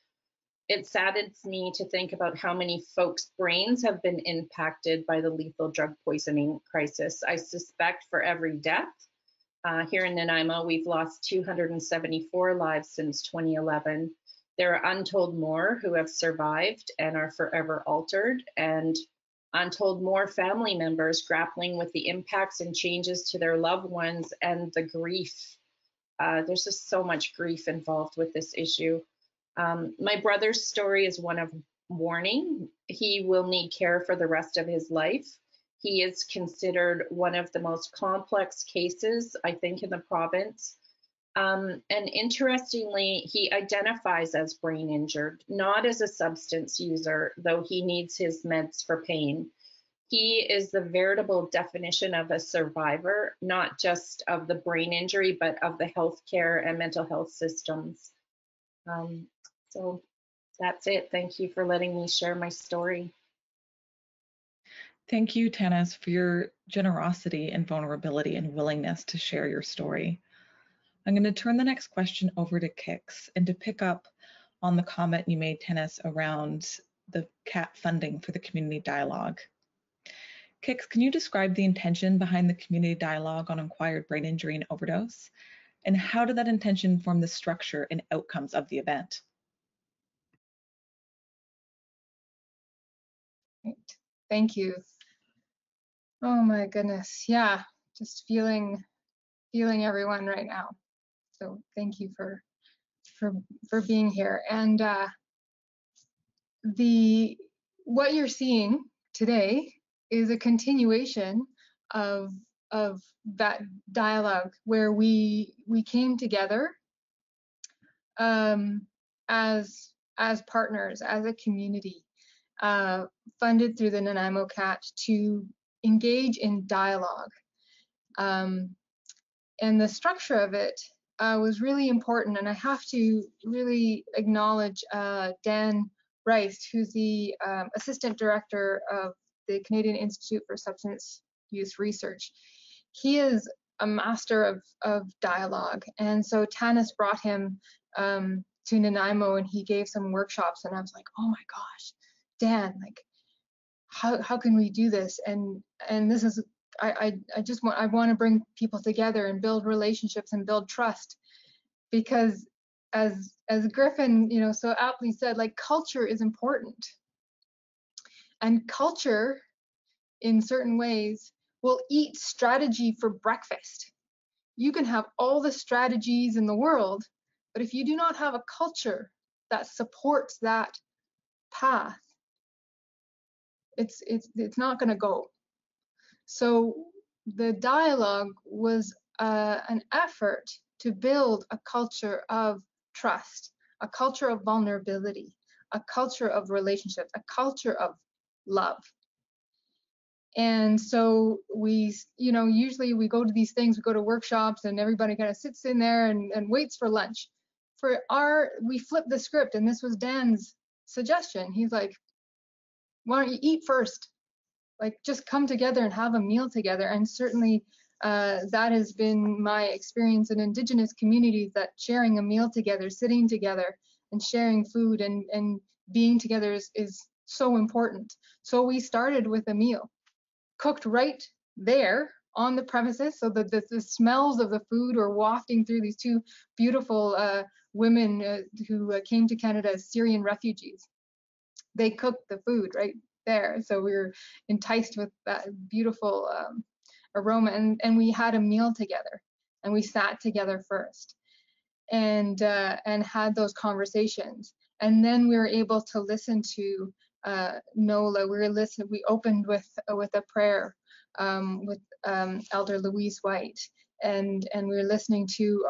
It saddens me to think about how many folks' brains have been impacted by the lethal drug poisoning crisis. I suspect for every death, Here in Nanaimo, we've lost 274 lives since 2011. There are untold more who have survived and are forever altered, and untold more family members grappling with the impacts and changes to their loved ones and the grief. There's just so much grief involved with this issue. My brother's story is one of warning. He will need care for the rest of his life. He is considered one of the most complex cases, I think, in the province. And interestingly, he identifies as brain injured, not as a substance user, though he needs his meds for pain. He is the veritable definition of a survivor, not just of the brain injury, but of the healthcare and mental health systems. So that's it. Thank you for letting me share my story. Thank you, Tanis, for your generosity and vulnerability and willingness to share your story. I'm going to turn the next question over to Kix and to pick up on the comment you made, Tanis, around the CAT funding for the community dialogue. Kix, can you describe the intention behind the community dialogue on acquired brain injury and overdose? And how did that intention form the structure and outcomes of the event? Great. Thank you. Oh my goodness. Yeah, just feeling everyone right now. So thank you for being here. And what you're seeing today is a continuation of that dialogue where we came together as partners, as a community, funded through the Nanaimo CAT to engage in dialogue. And the structure of it was really important, and I have to really acknowledge Dan Rice, who's the Assistant Director of the Canadian Institute for Substance Use Research. He is a master of dialogue, and so Tanis brought him to Nanaimo, and he gave some workshops, and I was like, oh my gosh, Dan, like, how can we do this? And this is, I want to bring people together and build relationships and build trust, because as Griffin, so aptly said, like, culture is important, and culture in certain ways will eat strategy for breakfast. You can have all the strategies in the world, but if you do not have a culture that supports that path, it's not going to go. So the dialogue was an effort to build a culture of trust, a culture of vulnerability, a culture of relationships, a culture of love. And so we, usually we go to these things, we go to workshops, and everybody kind of sits in there and waits for lunch. We flipped the script, and this was Dan's suggestion. He's like, why don't you eat first? Like, just come together and have a meal together. And certainly that has been my experience in Indigenous communities, that sharing a meal together, sitting together and sharing food and being together is so important. So we started with a meal, cooked right there on the premises, so that the smells of the food were wafting through these two beautiful women who came to Canada as Syrian refugees. They cooked the food right there, so we were enticed with that beautiful aroma, and we had a meal together, and we sat together first and had those conversations, and then we were able to listen to Nola. We opened with a prayer with Elder Louise White, and we were listening to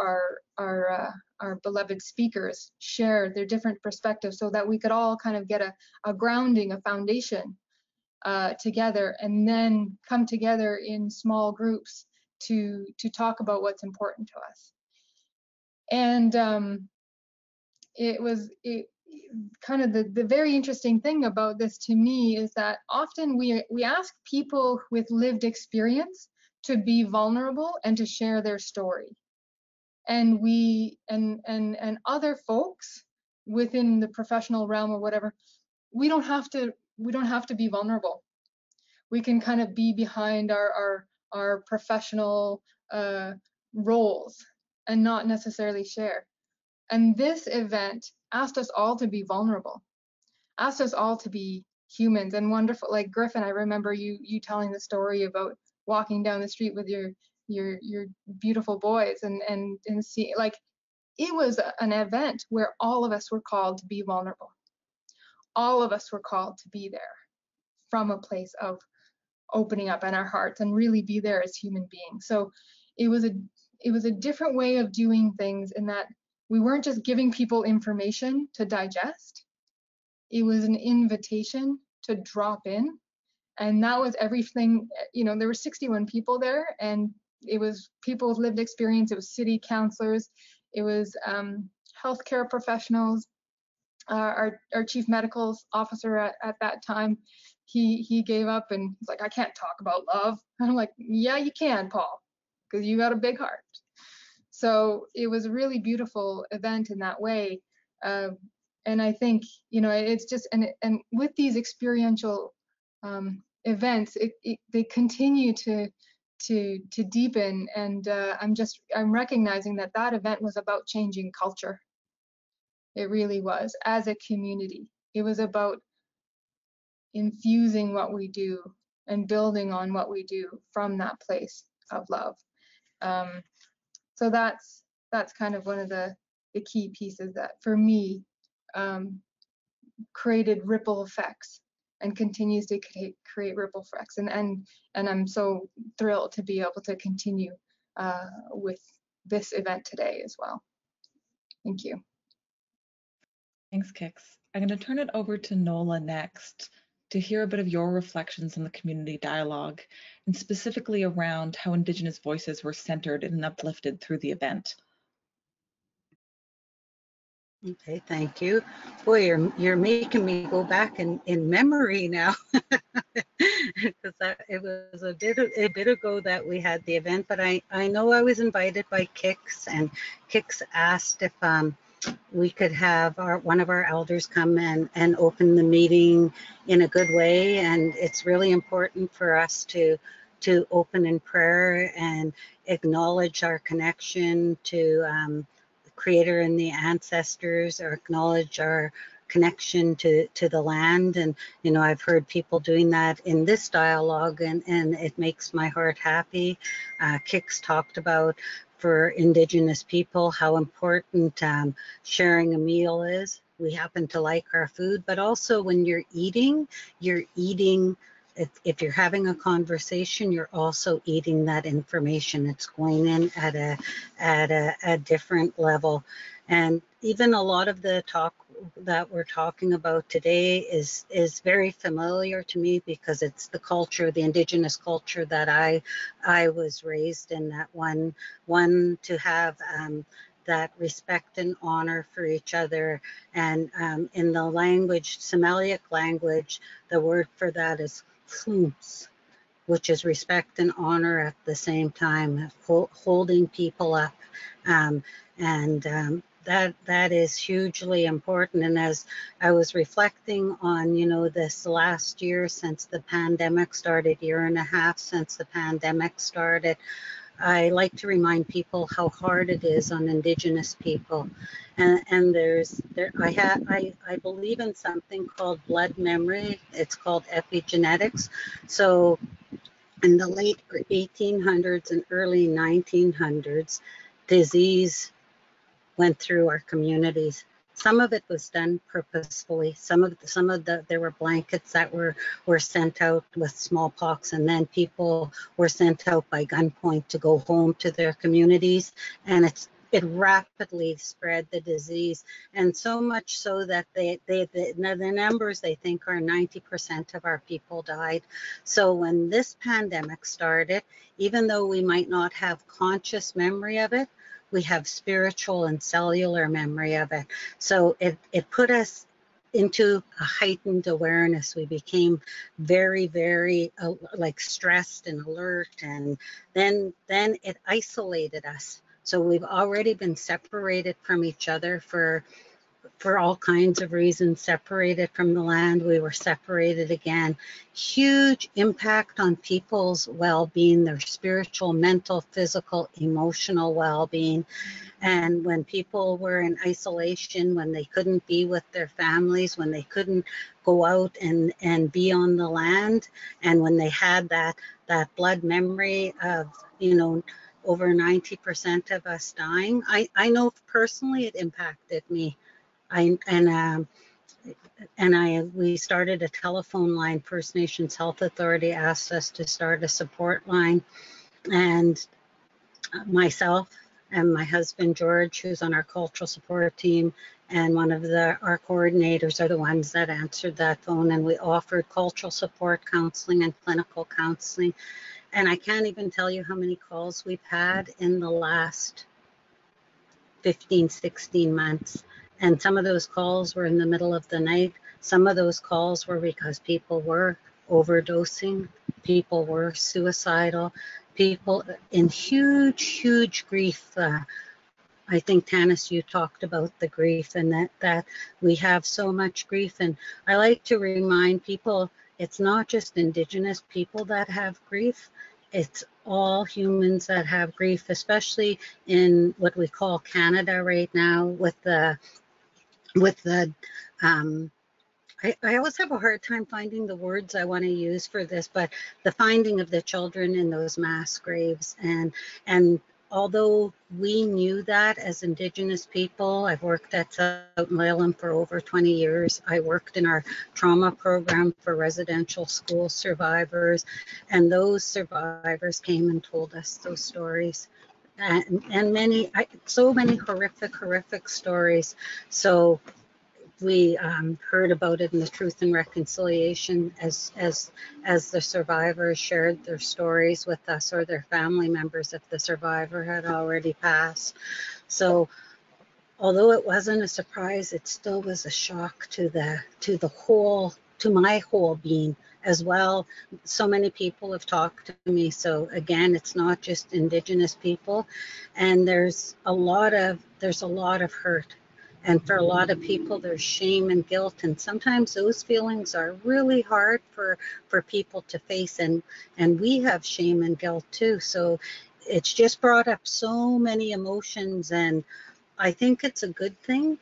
our beloved speakers share their different perspectives, so that we could all kind of get a grounding, a foundation together, and then come together in small groups to talk about what's important to us. And kind of the very interesting thing about this to me is that often we ask people with lived experience to be vulnerable and to share their story, and and other folks within the professional realm or whatever, we don't have to be vulnerable. We can kind of be behind our professional roles and not necessarily share. And this event asked us all to be vulnerable, asked us all to be humans and wonderful. Like Griffin, I remember you telling the story about walking down the street with your beautiful boys and see, like, it was an event where all of us were called to be vulnerable. All of us were called to be there from a place of opening up in our hearts and really be there as human beings. So it was a different way of doing things in that we weren't just giving people information to digest. It was an invitation to drop in. And that was everything. You know, there were 61 people there, and it was people with lived experience. It was city councilors. It was healthcare professionals. Our chief medical officer at that time, he gave up and he's like, I can't talk about love. And I'm like, yeah, you can, Paul, because you got a big heart. So it was a really beautiful event in that way. And I think, you know, it's just, and with these experiential events, they continue to deepen. And I'm recognizing that event was about changing culture. It really was, as a community. It was about infusing what we do and building on what we do from that place of love. So that's kind of one of the key pieces that, for me, created ripple effects and continues to create ripple effects. And I'm so thrilled to be able to continue with this event today as well. Thank you. Thanks, Kix. I'm going to turn it over to Nola next to hear a bit of your reflections on the community dialogue and specifically around how Indigenous voices were centered and uplifted through the event. Okay, thank you. Boy, you're making me go back in memory now, because it was a bit ago that we had the event. But I know I was invited by Kix, and Kix asked if we could have one of our elders come and open the meeting in a good way. And it's really important for us to open in prayer and acknowledge our connection to the Creator and the ancestors, or acknowledge our connection to the land. And, you know, I've heard people doing that in this dialogue, and it makes my heart happy. Kix talked about, for Indigenous people, how important sharing a meal is. We happen to like our food, but also when you're eating, if you're having a conversation, you're also eating that information. It's going in at a different level. And even a lot of the talk that we're talking about today is very familiar to me, because it's the culture, the Indigenous culture that I was raised in, that one to have that respect and honor for each other. And in the language, Semelic language, the word for that is khums, which is respect and honor at the same time, holding people up. That is hugely important. And as I was reflecting on, you know, this last year since the pandemic started, year and a half since the pandemic started, I like to remind people how hard it is on Indigenous people. And I believe in something called blood memory. It's called epigenetics. So in the late 1800s and early 1900s, disease went through our communities. Some of it was done purposefully. There were blankets that were sent out with smallpox, and then people were sent out by gunpoint to go home to their communities, and it rapidly spread the disease, and so much so that the numbers they think are 90% of our people died. So when this pandemic started, even though we might not have conscious memory of it, we have spiritual and cellular memory of it. So it put us into a heightened awareness. We became very, very like stressed and alert, and then it isolated us. So we've already been separated from each other for for all kinds of reasons, separated from the land. We were separated again. Huge impact on people's well-being, their spiritual, mental, physical, emotional well-being. And when people were in isolation, when they couldn't be with their families, when they couldn't go out and be on the land, and when they had that blood memory of, you know, over 90% of us dying, I know personally it impacted me. We started a telephone line. First Nations Health Authority asked us to start a support line, and myself and my husband George, who's on our cultural support team, and one of our coordinators are the ones that answered that phone, and we offered cultural support counseling and clinical counseling. And I can't even tell you how many calls we've had in the last 15, 16 months. And some of those calls were in the middle of the night. Some of those calls were because people were overdosing, people were suicidal, people in huge, huge grief. I think, Tanis, you talked about the grief, and that we have so much grief. And I like to remind people, it's not just Indigenous people that have grief. It's all humans that have grief, especially in what we call Canada right now with the I always have a hard time finding the words I want to use for this, but the finding of the children in those mass graves. And although we knew that as Indigenous people, I've worked at South Leyland for over 20 years. I worked in our trauma program for residential school survivors, and those survivors came and told us those stories. And so many horrific stories. So we heard about it in the Truth and Reconciliation as the survivors shared their stories with us, or their family members if the survivor had already passed. So although it wasn't a surprise, it still was a shock to my whole being as well. So many people have talked to me. So again, it's not just Indigenous people, and there's a lot of hurt. And for a lot of people, there's shame and guilt. And sometimes those feelings are really hard for people to face. And we have shame and guilt too. So it's just brought up so many emotions. And I think it's a good thing,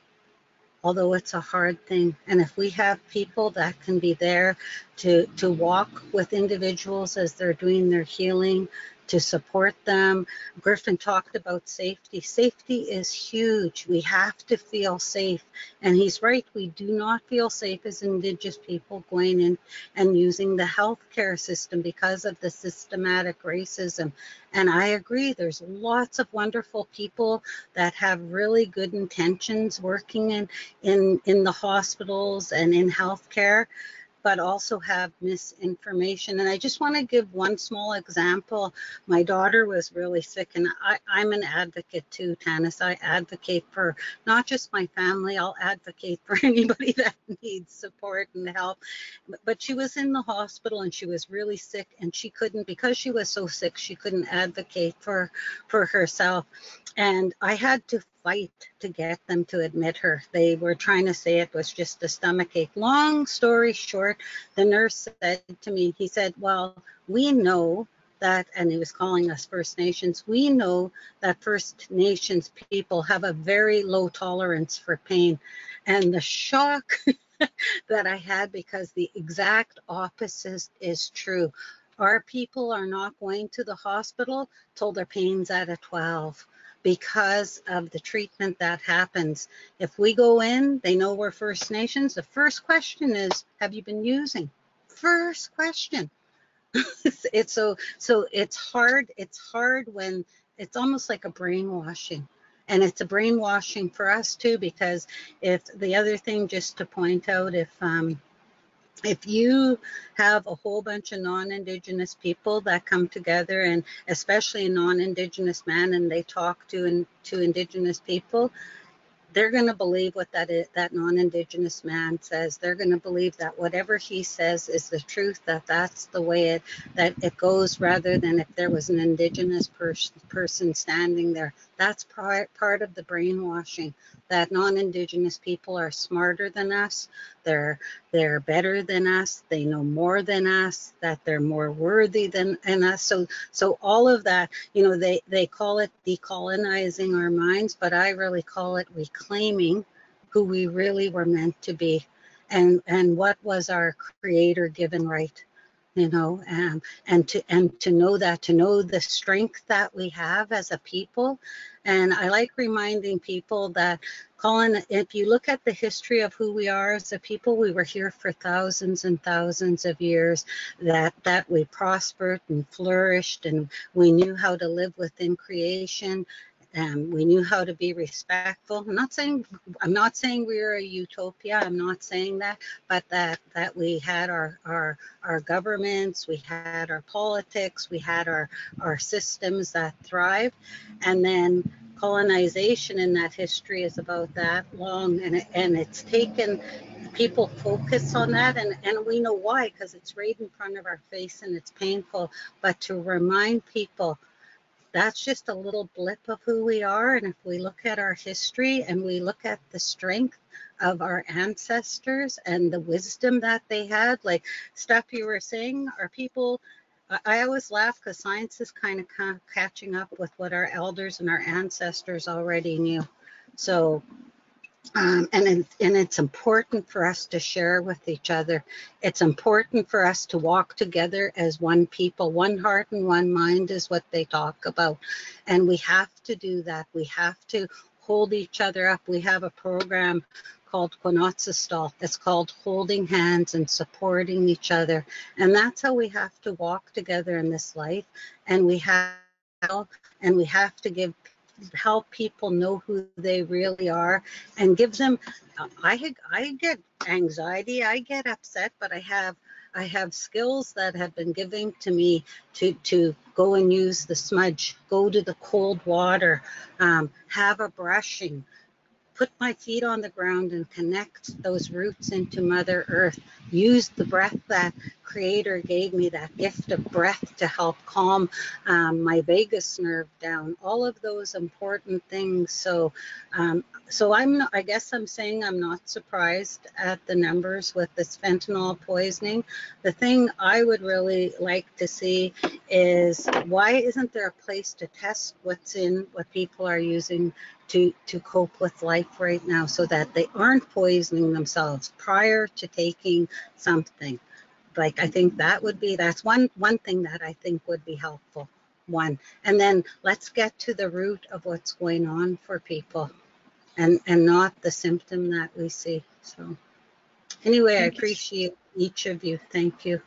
although it's a hard thing. And if we have people that can be there to walk with individuals as they're doing their healing, to support them. Griffin talked about safety. Safety is huge. We have to feel safe. And he's right, we do not feel safe as Indigenous people going in and using the healthcare system because of the systematic racism. And I agree, there's lots of wonderful people that have really good intentions working in the hospitals and in healthcare, but also have misinformation. And I just want to give one small example. My daughter was really sick, and I'm an advocate too, Tanis. I advocate for not just my family, I'll advocate for anybody that needs support and help. But she was in the hospital and she was really sick, and she couldn't, because she was so sick, she couldn't advocate for herself. And I had to fight to get them to admit her. They were trying to say it was just a stomach ache. Long story short, the nurse said to me, he said, well, we know that, and he was calling us First Nations, we know that First Nations people have a very low tolerance for pain. And the shock that I had, because the exact opposite is true. Our people are not going to the hospital till their pain's at a 12. Because of the treatment that happens. If we go in, they know we're First Nations. The first question is, have you been using? First question. It's hard. It's hard when it's almost like a brainwashing. And it's a brainwashing for us too, because if the other thing, just to point out, if you have a whole bunch of non-Indigenous people that come together, and especially a non-Indigenous man, and they talk to Indigenous people, they're going to believe what that non-Indigenous man says. They're going to believe that whatever he says is the truth, that's the way it goes, rather than if there was an Indigenous person standing there That's part of the brainwashing, that non-Indigenous people are smarter than us, they're better than us, they know more than us, that they're more worthy than us. So all of that, you know, they call it decolonizing our minds, but I really call it reclaiming who we really were meant to be, and what was our creator given right, you know, and to know that, to know the strength that we have as a people. And I like reminding people that, Colin, if you look at the history of who we are as a people, we were here for thousands and thousands of years, that we prospered and flourished, and we knew how to live within creation. We knew how to be respectful. I'm not saying we were a utopia. I'm not saying that, but that we had our governments, we had our politics, we had our systems that thrived. And then colonization in that history is about that long, and it's taken people focus on that, and we know why, because it's right in front of our face and it's painful. But to remind people, that's just a little blip of who we are. And if we look at our history and we look at the strength of our ancestors and the wisdom that they had, like stuff you were saying, our people, I always laugh because science is kind of catching up with what our elders and our ancestors already knew. So and it's important for us to share with each other. It's important for us to walk together as one people. One heart and one mind is what they talk about. And we have to do that. We have to hold each other up. We have a program called Naxolone. It's called Holding Hands and Supporting Each Other. And that's how we have to walk together in this life. And we have to help people know who they really are, and give them, I get anxiety, I get upset, but I have skills that have been given to me to go and use the smudge, go to the cold water, have a brushing, put my feet on the ground and connect those roots into Mother Earth, use the breath that Creator gave me, that gift of breath, to help calm my vagus nerve down, all of those important things. So I guess I'm saying I'm not surprised at the numbers with this fentanyl poisoning. The thing I would really like to see is, why isn't there a place to test what's in what people are using to cope with life right now, so that they aren't poisoning themselves prior to taking something? Like, I think that's one thing that I think would be helpful. One, and then let's get to the root of what's going on for people, and not the symptom that we see. So anyway, I appreciate each of you. Thank you.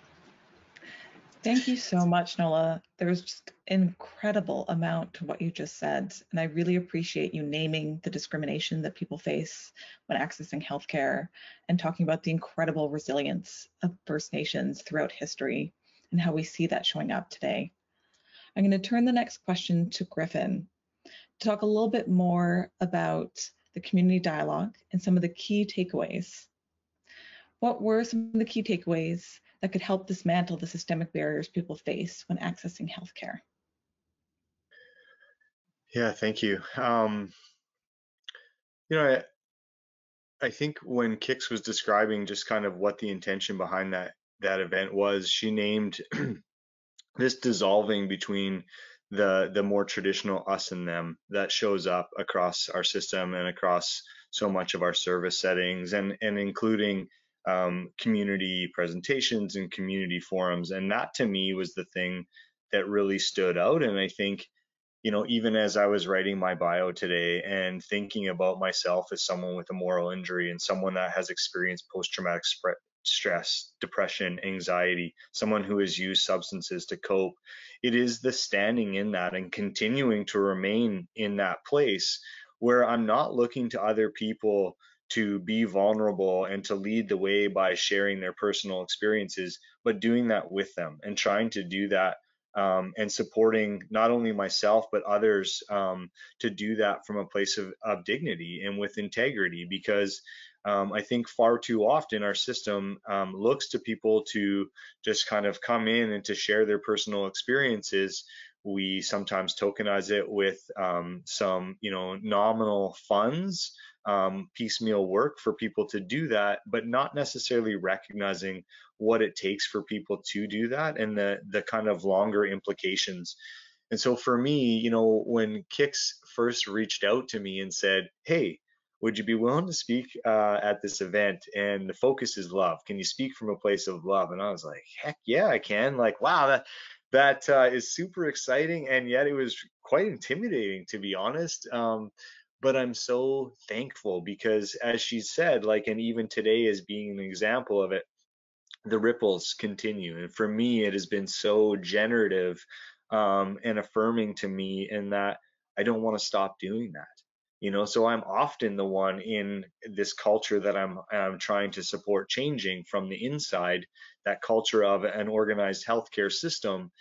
Thank you so much, Nola. There's just an incredible amount to what you just said, and I really appreciate you naming the discrimination that people face when accessing healthcare, and talking about the incredible resilience of First Nations throughout history and how we see that showing up today. I'm going to turn the next question to Griffin to talk a little bit more about the community dialogue and some of the key takeaways. What were some of the key takeaways that could help dismantle the systemic barriers people face when accessing healthcare? Yeah, thank you. You know, I think when Kix was describing just kind of what the intention behind that event was, she named this dissolving between the more traditional us and them that shows up across our system and across so much of our service settings, and including community presentations and community forums. And that, to me, was the thing that really stood out. And I think, you know, even as I was writing my bio today and thinking about myself as someone with a moral injury and someone that has experienced post-traumatic stress, depression, anxiety, someone who has used substances to cope, it is the standing in that and continuing to remain in that place where I'm not looking to other people to be vulnerable and to lead the way by sharing their personal experiences, but doing that with them and trying to do that and supporting not only myself but others to do that from a place of dignity and with integrity, because I think far too often our system looks to people to just kind of come in and to share their personal experiences We sometimes tokenize it with some, nominal funds, piecemeal work for people to do that, but not necessarily recognizing what it takes for people to do that and the kind of longer implications. And so for me, when Kix first reached out to me and said, "Hey, would you be willing to speak at this event? And the focus is love. Can you speak from a place of love?" And I was like, "Heck yeah, I can." Like, wow, that is super exciting, and yet it was quite intimidating, to be honest. But I'm so thankful because, as she said, like, and even today as being an example of it, the ripples continue. And for me, it has been so generative and affirming to me in that I don't want to stop doing that. So I'm often the one in this culture that I'm trying to support changing from the inside. That culture of an organized healthcare system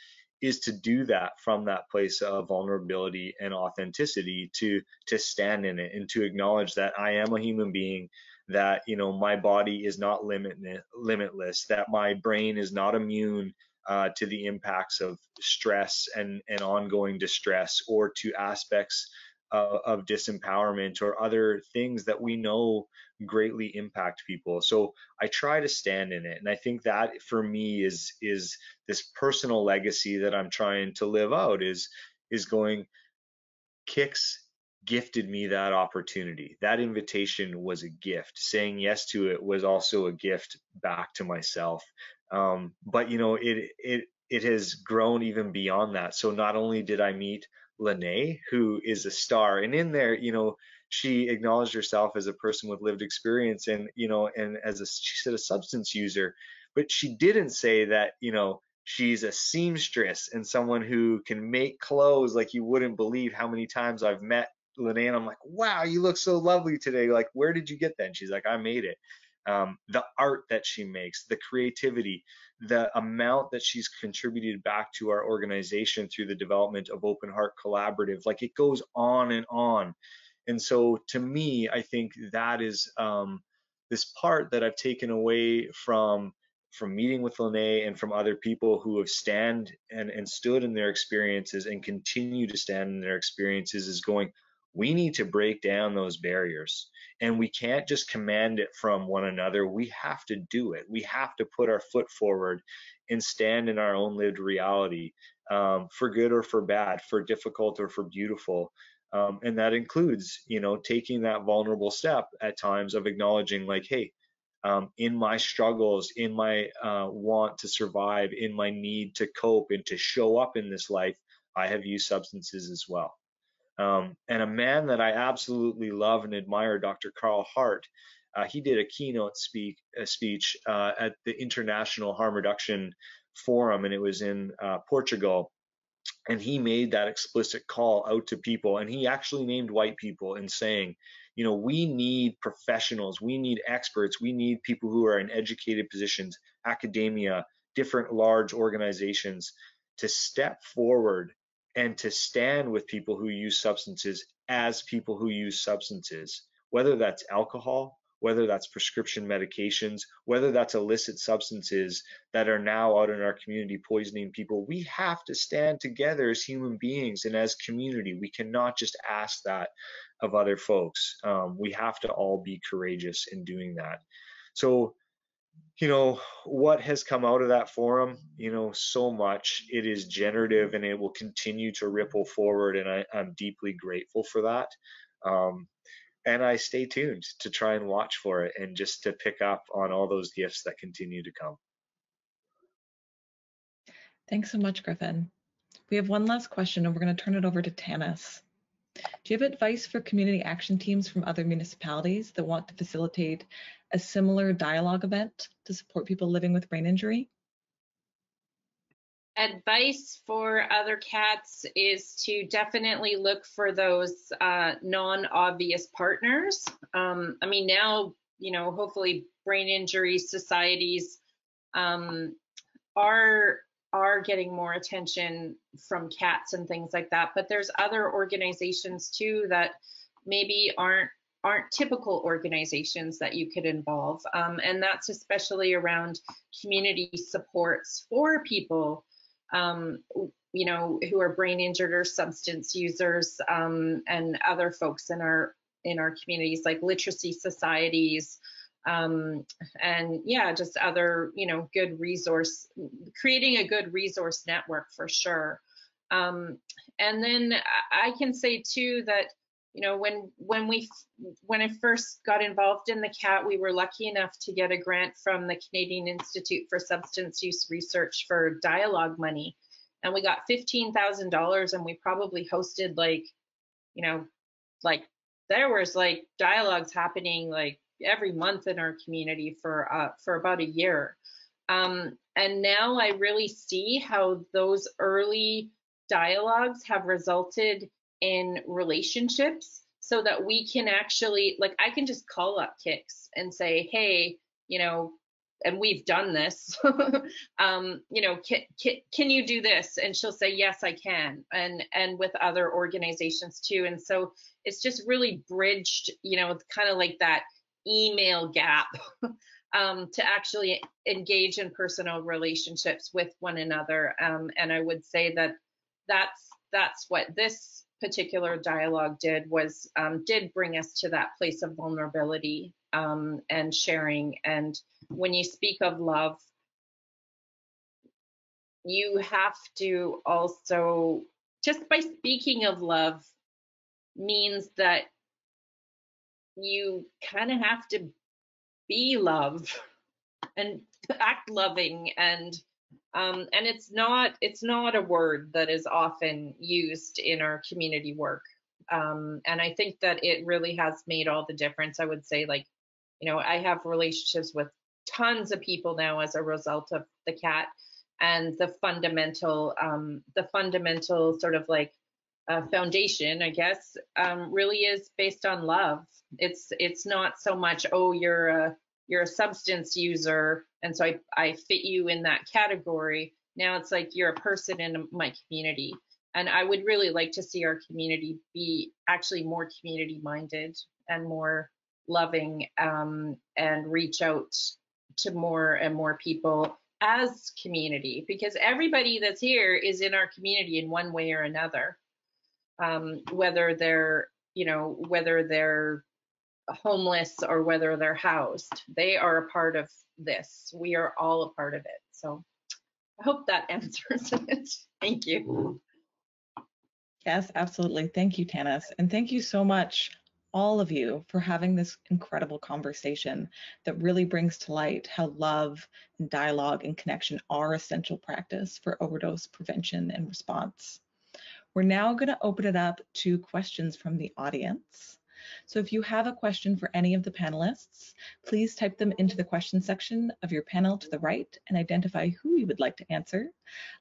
is to do that from that place of vulnerability and authenticity, to stand in it and to acknowledge that I am a human being, that my body is not limitless, that my brain is not immune to the impacts of stress and ongoing distress, or to aspects of disempowerment or other things that we know greatly impact people. So I try to stand in it, and I think that for me is this personal legacy that I'm trying to live out, is going, Kix gifted me that opportunity. That invitation was a gift. Saying yes to it was also a gift back to myself. But it has grown even beyond that. So not only did I meet Lene, who is a star, and in there, she acknowledged herself as a person with lived experience, and and she said, a substance user, but she didn't say that, she's a seamstress and someone who can make clothes like you wouldn't believe how many times I've met Lene, and I'm like, "Wow, you look so lovely today. Like, where did you get that?" And she's like, "I made it." The art that she makes, the creativity, the amount that she's contributed back to our organization through the development of Open Heart Collaborative, like, it goes on and on. And so to me, I think that is this part that I've taken away from meeting with Lene and from other people who have stand and stood in their experiences and continue to stand in their experiences, is going, we need to break down those barriers, and we can't just command it from one another. We have to do it. We have to put our foot forward and stand in our own lived reality, for good or for bad, for difficult or for beautiful. And that includes, taking that vulnerable step at times of acknowledging, like, hey, in my struggles, in my want to survive, in my need to cope and to show up in this life, I have used substances as well. And a man that I absolutely love and admire, Dr. Carl Hart, he did a keynote speech at the International Harm Reduction Forum, and it was in Portugal. And he made that explicit call out to people, and he actually named white people and saying, we need professionals, we need experts, we need people who are in educated positions, academia, different large organizations, to step forward and to stand with people who use substances as people who use substances, whether that's alcohol, whether that's prescription medications, whether that's illicit substances that are now out in our community poisoning people. We have to stand together as human beings and as community. We cannot just ask that of other folks. We have to all be courageous in doing that. So, what has come out of that forum? So much. It is generative, and it will continue to ripple forward, and I'm deeply grateful for that. And I stay tuned to try and watch for it, and just to pick up on all those gifts that continue to come. Thanks so much, Griffin. We have one last question, and we're going to turn it over to Tanis. Do you have advice for community action teams from other municipalities that want to facilitate a similar dialogue event to support people living with brain injury? Advice for other CATs is to definitely look for those non-obvious partners. I mean, now, hopefully brain injury societies are getting more attention from CATs and things like that, but there's other organizations too that maybe aren't typical organizations that you could involve, and that's especially around community supports for people you know, who are brain injured or substance users, and other folks in our communities, like literacy societies, and yeah, just other, you know, good resource, creating a good resource network for sure. And then I can say too that, you know, when I first got involved in the CAT, we were lucky enough to get a grant from the Canadian Institute for Substance Use Research for dialogue money, and we got $15,000, and we probably hosted, like, you know, like there was like dialogues happening like every month in our community for about a year. And now I really see how those early dialogues have resulted in relationships, so that we can actually, like, I can just call up Kix and say, hey, you know, and we've done this, you know, can you do this? And she'll say, yes, I can. And with other organizations too. And so it's just really bridged, you know, kind of like that email gap, to actually engage in personal relationships with one another. And I would say that that's what this particular dialogue did, was did bring us to that place of vulnerability, and sharing. And when you speak of love, you have to also, just by speaking of love means that you kind of have to be love and act loving, and it's not a word that is often used in our community work, and I think that it really has made all the difference. I would say, like, you know, I have relationships with tons of people now as a result of the CAT, and the fundamental sort of like foundation, I guess, really is based on love. It's not so much, oh, you're a substance user, and so I fit you in that category. Now it's like, you're a person in my community, and I would really like to see our community be actually more community minded and more loving, and reach out to more and more people as community, because everybody that's here is in our community in one way or another, whether they're, you know, whether they're homeless or whether they're housed, they are a part of this. We are all a part of it. So I hope that answers it. Thank you. Yes, absolutely. Thank you, Tanis. And thank you so much, all of you, for having this incredible conversation that really brings to light how love and dialogue and connection are essential practice for overdose prevention and response. We're now going to open it up to questions from the audience. So if you have a question for any of the panelists, please type them into the question section of your panel to the right and identify who you would like to answer.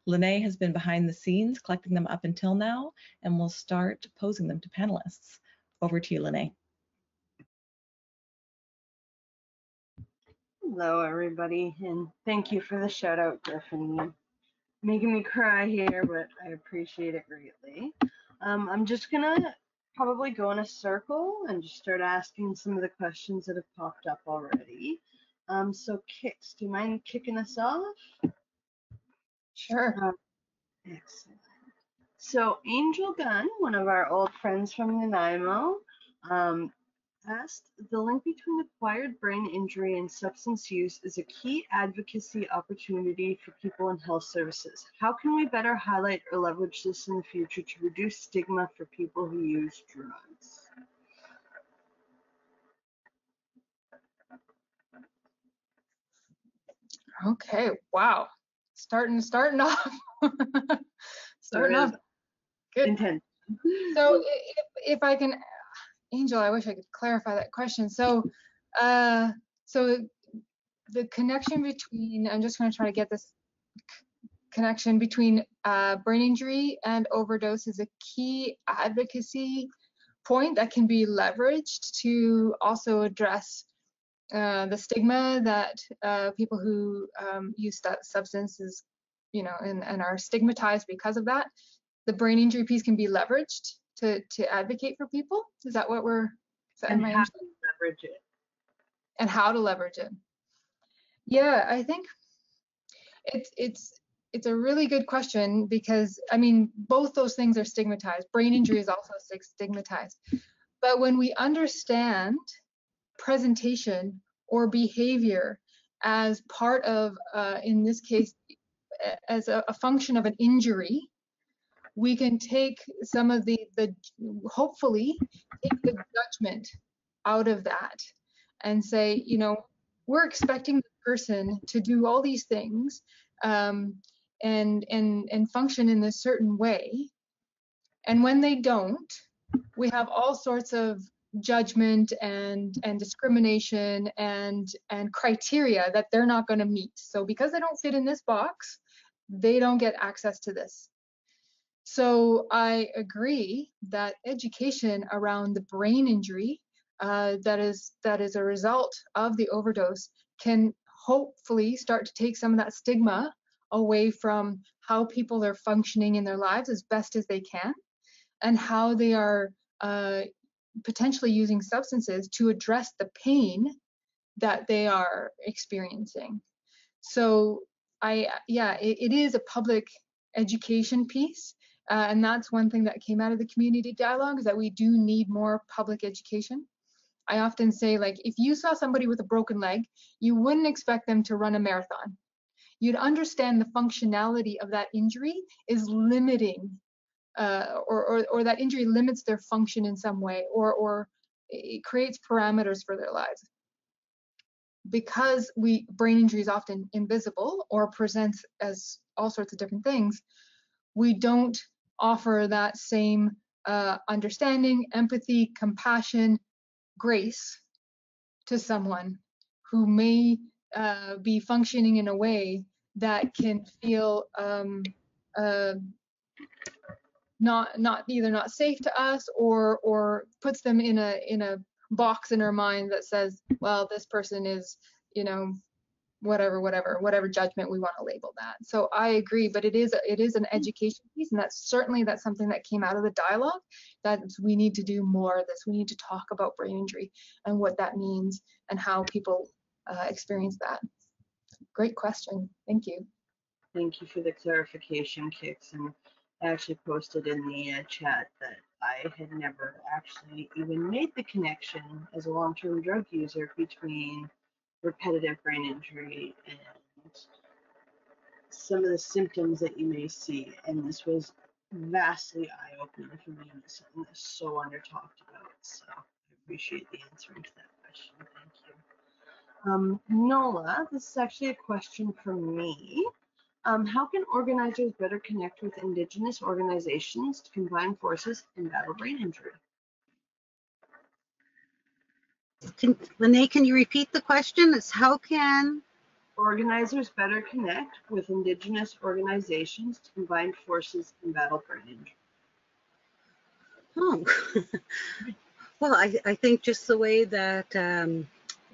Lene has been behind the scenes collecting them up until now, and we'll start posing them to panelists. Over to you, Lene. Hello, everybody, and thank you for the shout out, Griffin. You're making me cry here, but I appreciate it greatly. I'm just gonna probably go in a circle and just start asking some of the questions that have popped up already. So Kix, do you mind kicking us off? Sure. Excellent. So Angel Gunn, one of our old friends from Nanaimo, asked, the link between acquired brain injury and substance use is a key advocacy opportunity for people in health services. How can we better highlight or leverage this in the future to reduce stigma for people who use drugs? Okay. Wow. Starting off. Starting off good. Intense. So if I can, Angel, I wish I could clarify that question. So, so the connection between, I'm just going to try to get this connection between brain injury and overdose is a key advocacy point that can be leveraged to also address the stigma that people who use substances, you know, and are stigmatized because of that. The brain injury piece can be leveraged to advocate for people. Is that what we're? And how to leverage it. And how to leverage it. Yeah, I think it's it's a really good question, because I mean, both those things are stigmatized. Brain injury is also stigmatized. But when we understand presentation or behavior as part of, in this case, as a function of an injury, we can take some of the hopefully take the judgment out of that and say, you know, we're expecting the person to do all these things and function in a certain way, and when they don't, we have all sorts of judgment and discrimination and criteria that they're not going to meet. So because they don't fit in this box, they don't get access to this. So I agree that education around the brain injury that is a result of the overdose can hopefully start to take some of that stigma away from how people are functioning in their lives as best as they can, and how they are potentially using substances to address the pain that they are experiencing. So it is a public education piece. And that's one thing that came out of the community dialogue, is that we do need more public education. I often say, like, if you saw somebody with a broken leg, you wouldn't expect them to run a marathon. You'd understand the functionality of that injury is limiting, or that injury limits their function in some way, or it creates parameters for their lives. Because brain injury is often invisible or presents as all sorts of different things, we don't offer that same understanding, empathy, compassion, grace to someone who may be functioning in a way that can feel either not safe to us, or puts them in a box in our mind that says, well, this person is, you know, whatever judgment we want to label that. So I agree, but it is an education piece, and that's something that came out of the dialogue, that we need to do more of this. We need to talk about brain injury and what that means and how people experience that. Great question. Thank you. Thank you for the clarification, Kix. And I actually posted in the chat that I had never actually even made the connection as a long-term drug user between repetitive brain injury and some of the symptoms that you may see. And this was vastly eye-opening for me, and it's something that's so under-talked about. So I appreciate the answering to that question. Thank you. Nola, this is actually a question for me. How can organizers better connect with Indigenous organizations to combine forces and battle brain injury? Lene, can you repeat the question? It's how can organizers better connect with Indigenous organizations to combine forces and battle brain injury? Oh, well, I think just the way that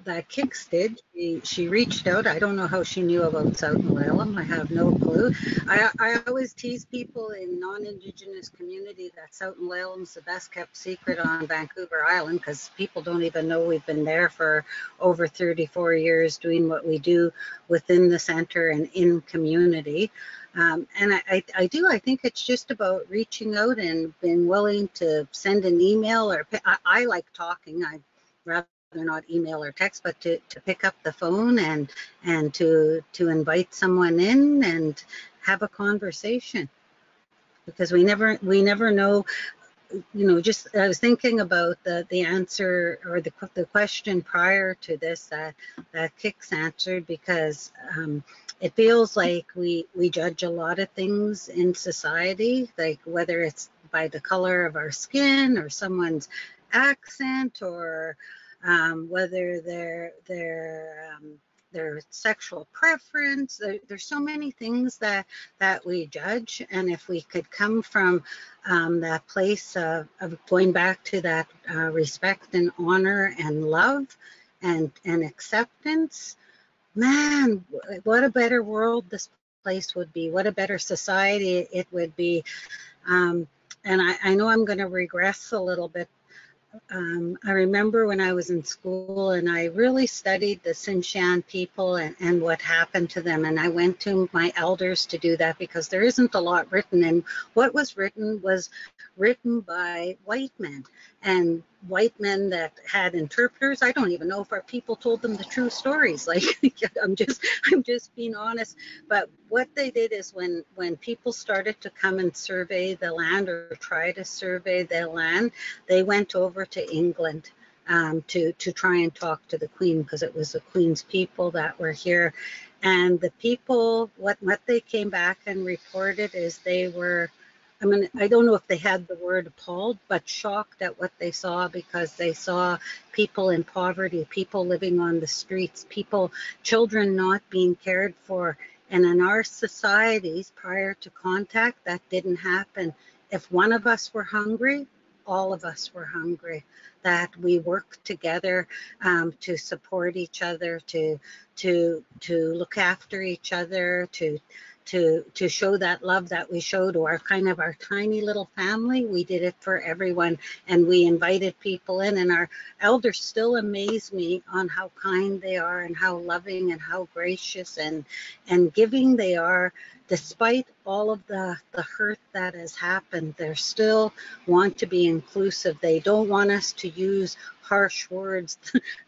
that Kix did, she reached out. I don't know how she knew about South Laleham. I have no clue. I always tease people in non-Indigenous community that South Laleham is the best kept secret on Vancouver Island, because people don't even know we've been there for over 34 years doing what we do within the center and in community. And I think it's just about reaching out and being willing to send an email, or I like talking. I'd rather not email or text, but to pick up the phone and to invite someone in and have a conversation, because we never know. You know, just I was thinking about the answer, or the question prior to this that Kix answered, because it feels like we judge a lot of things in society, like whether it's by the color of our skin or someone's accent, or whether their sexual preference. There's so many things that we judge, and if we could come from that place of going back to that respect and honor and love and acceptance, man, what a better world this place would be. What a better society it would be. And I know I'm going to regress a little bit, I remember when I was in school and I really studied the Sinshan people and what happened to them. And I went to my elders to do that because there isn't a lot written. And what was written by white men, and white men that had interpreters. I don't even know if our people told them the true stories. Like, I'm just being honest. But what they did is when people started to come and survey the land or try to survey the land, they went over to England to try and talk to the Queen, because it was the Queen's people that were here. And the people, what they came back and reported is they were, I mean, I don't know if they had the word appalled, but shocked at what they saw, because they saw people in poverty, people living on the streets, children not being cared for. And in our societies prior to contact, that didn't happen. If one of us were hungry, all of us were hungry. That we worked together to support each other, to look after each other, to show that love that we show to our tiny little family. We did it for everyone, and we invited people in, and our elders still amaze me on how kind they are and how loving and how gracious and giving they are. Despite all of the hurt that has happened, they still want to be inclusive. They don't want us to use harsh words.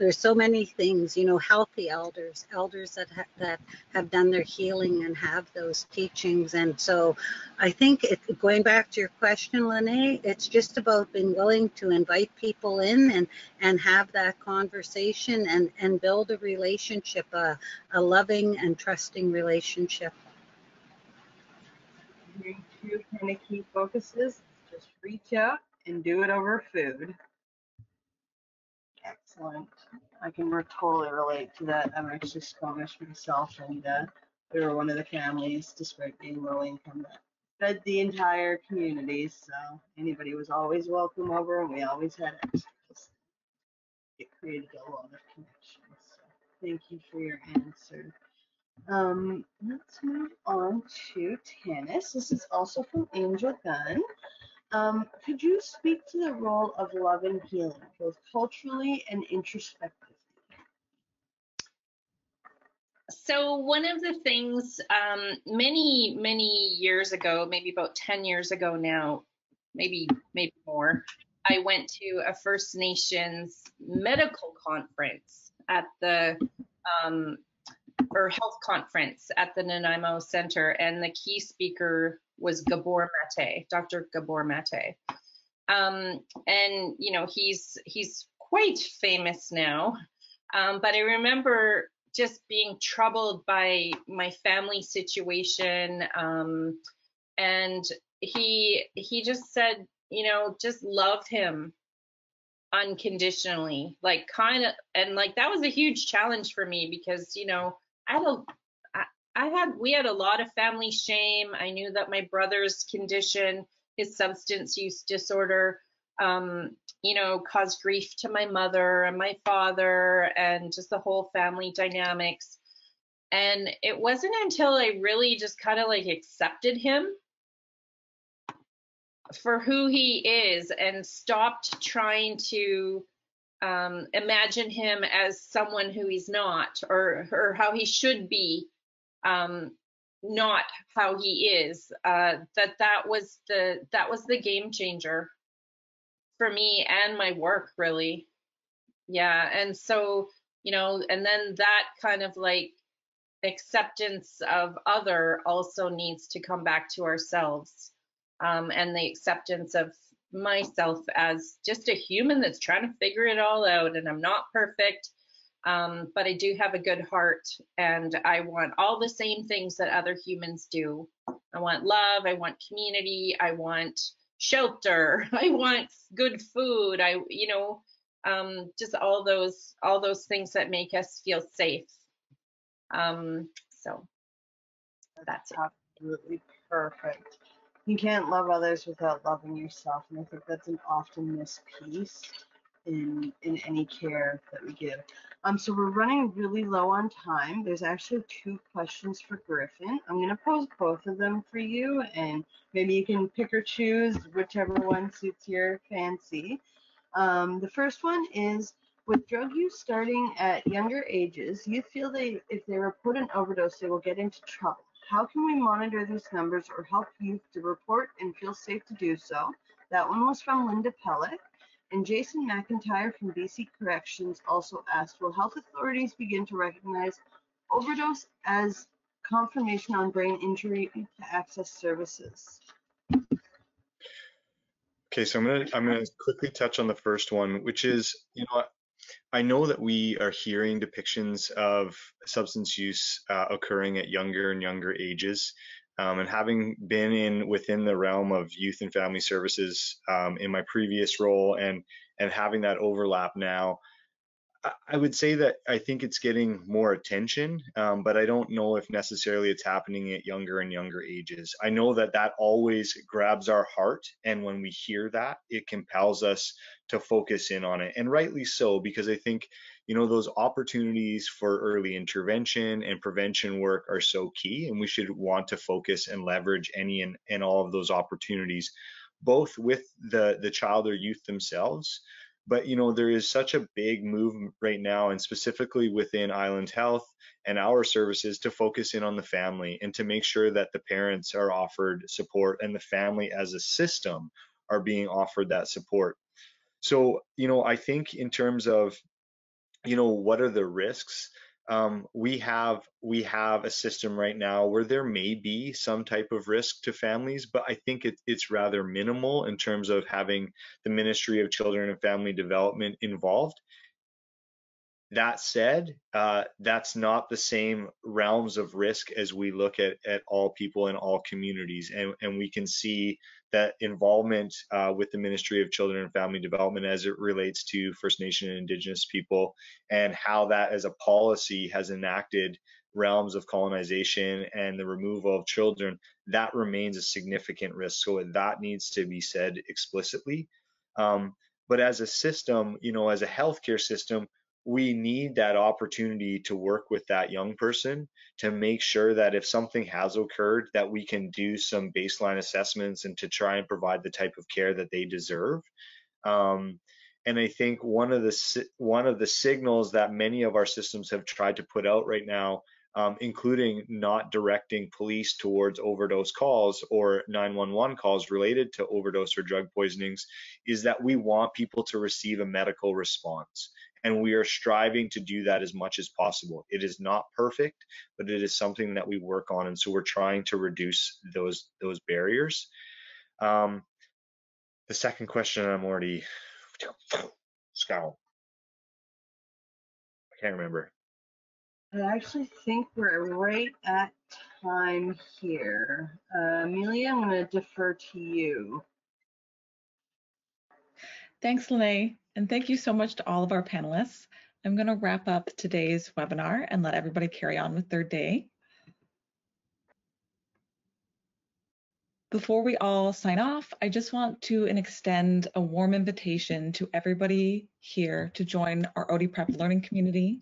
There's so many things, healthy elders that have done their healing and have those teachings. And so I think going back to your question, Lene, it's just about being willing to invite people in and have that conversation and build a relationship, a loving and trusting relationship. Two kind of key focuses: just reach out and do it over food. Excellent. I can totally relate to that. I'm actually Scottish myself, and we were one of the families, despite being low income, that fed the entire community. So anybody was always welcome over, and we always had extras. It created a lot of connections. So thank you for your answer. Let's move on to Tanis. This is also from Angel Gunn. Could you speak to the role of love and healing, both culturally and introspectively? So one of the things many years ago, maybe about 10 years ago now, maybe more, I went to a First Nations medical conference at the or health conference at the Nanaimo Center, and the key speaker was Gabor Mate, Dr. Gabor Mate. And he's quite famous now, but I remember just being troubled by my family situation, and he just said, just love him unconditionally, like that was a huge challenge for me, because we had a lot of family shame. I knew that my brother's condition, his substance use disorder, caused grief to my mother and my father and just the whole family dynamics. And it wasn't until I really just kind of like accepted him for who he is and stopped trying to imagine him as someone who he's not, or how he should be, not how he is, that was the game changer for me and my work, really. Yeah. And so, and then that kind of like acceptance of other also needs to come back to ourselves, and the acceptance of myself as just a human that's trying to figure it all out, and I'm not perfect, but I do have a good heart, and I want all the same things that other humans do. I want love, I want community, I want shelter, I want good food, just all those things that make us feel safe. So that's absolutely perfect. You can't love others without loving yourself, and I think that's an often missed piece in any care that we give. So we're running really low on time. There's actually 2 questions for Griffin. I'm going to pose both of them for you, and maybe you can pick or choose whichever one suits your fancy. The first one is, with drug use starting at younger ages, youth feel if they report an overdose, they will get into trouble. How can we monitor these numbers or help youth to report and feel safe to do so? That one was from Linda Pellick. And Jason McIntyre from BC Corrections also asked, will health authorities begin to recognize overdose as confirmation on brain injury to access services? Okay, so I'm gonna quickly touch on the first one, which is, I know that we are hearing depictions of substance use occurring at younger and younger ages. And having been within the realm of youth and family services in my previous role and having that overlap now, I would say that I think it's getting more attention, but I don't know if necessarily it's happening at younger and younger ages. I know that that always grabs our heart, and when we hear that, it compels us to focus in on it, and rightly so, because I think, those opportunities for early intervention and prevention work are so key, and we should want to focus and leverage any and all of those opportunities, both with the child or youth themselves. But there is such a big move right now, and specifically within Island Health and our services, to focus in on the family and to make sure that the parents are offered support and the family as a system are being offered that support. So, I think in terms of, what are the risks? We have a system right now where there may be some type of risk to families, but I think it's rather minimal in terms of having the Ministry of Children and Family Development involved. That said, that's not the same realms of risk as we look at all people in all communities. And we can see that involvement with the Ministry of Children and Family Development as it relates to First Nation and Indigenous people, and how that as a policy has enacted realms of colonization and the removal of children, that remains a significant risk. So that needs to be said explicitly. But as a system, as a healthcare system, we need that opportunity to work with that young person to make sure that if something has occurred, that we can do some baseline assessments and to try and provide the type of care that they deserve. And I think one of the signals that many of our systems have tried to put out right now, including not directing police towards overdose calls or 911 calls related to overdose or drug poisonings, is that we want people to receive a medical response. And we are striving to do that as much as possible. It is not perfect, but it is something that we work on. And so we're trying to reduce those barriers. The second question, I'm already scowl. I can't remember. I actually think we're right at time here. Amelia, I'm going to defer to you. Thanks, Lene, and thank you so much to all of our panelists. I'm going to wrap up today's webinar and let everybody carry on with their day. Before we all sign off, I just want to extend a warm invitation to everybody here to join our OD Prep learning community.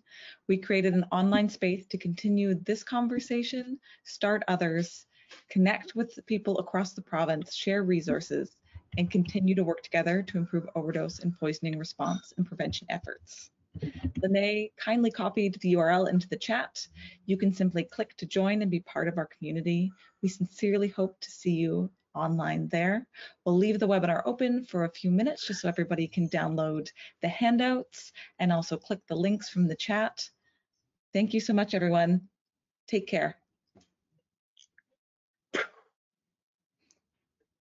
We created an online space to continue this conversation, start others, connect with people across the province, share resources, and continue to work together to improve overdose and poisoning response and prevention efforts. Lene kindly copied the URL into the chat. You can simply click to join and be part of our community. We sincerely hope to see you online there. We'll leave the webinar open for a few minutes just so everybody can download the handouts and also click the links from the chat. Thank you so much, everyone. Take care.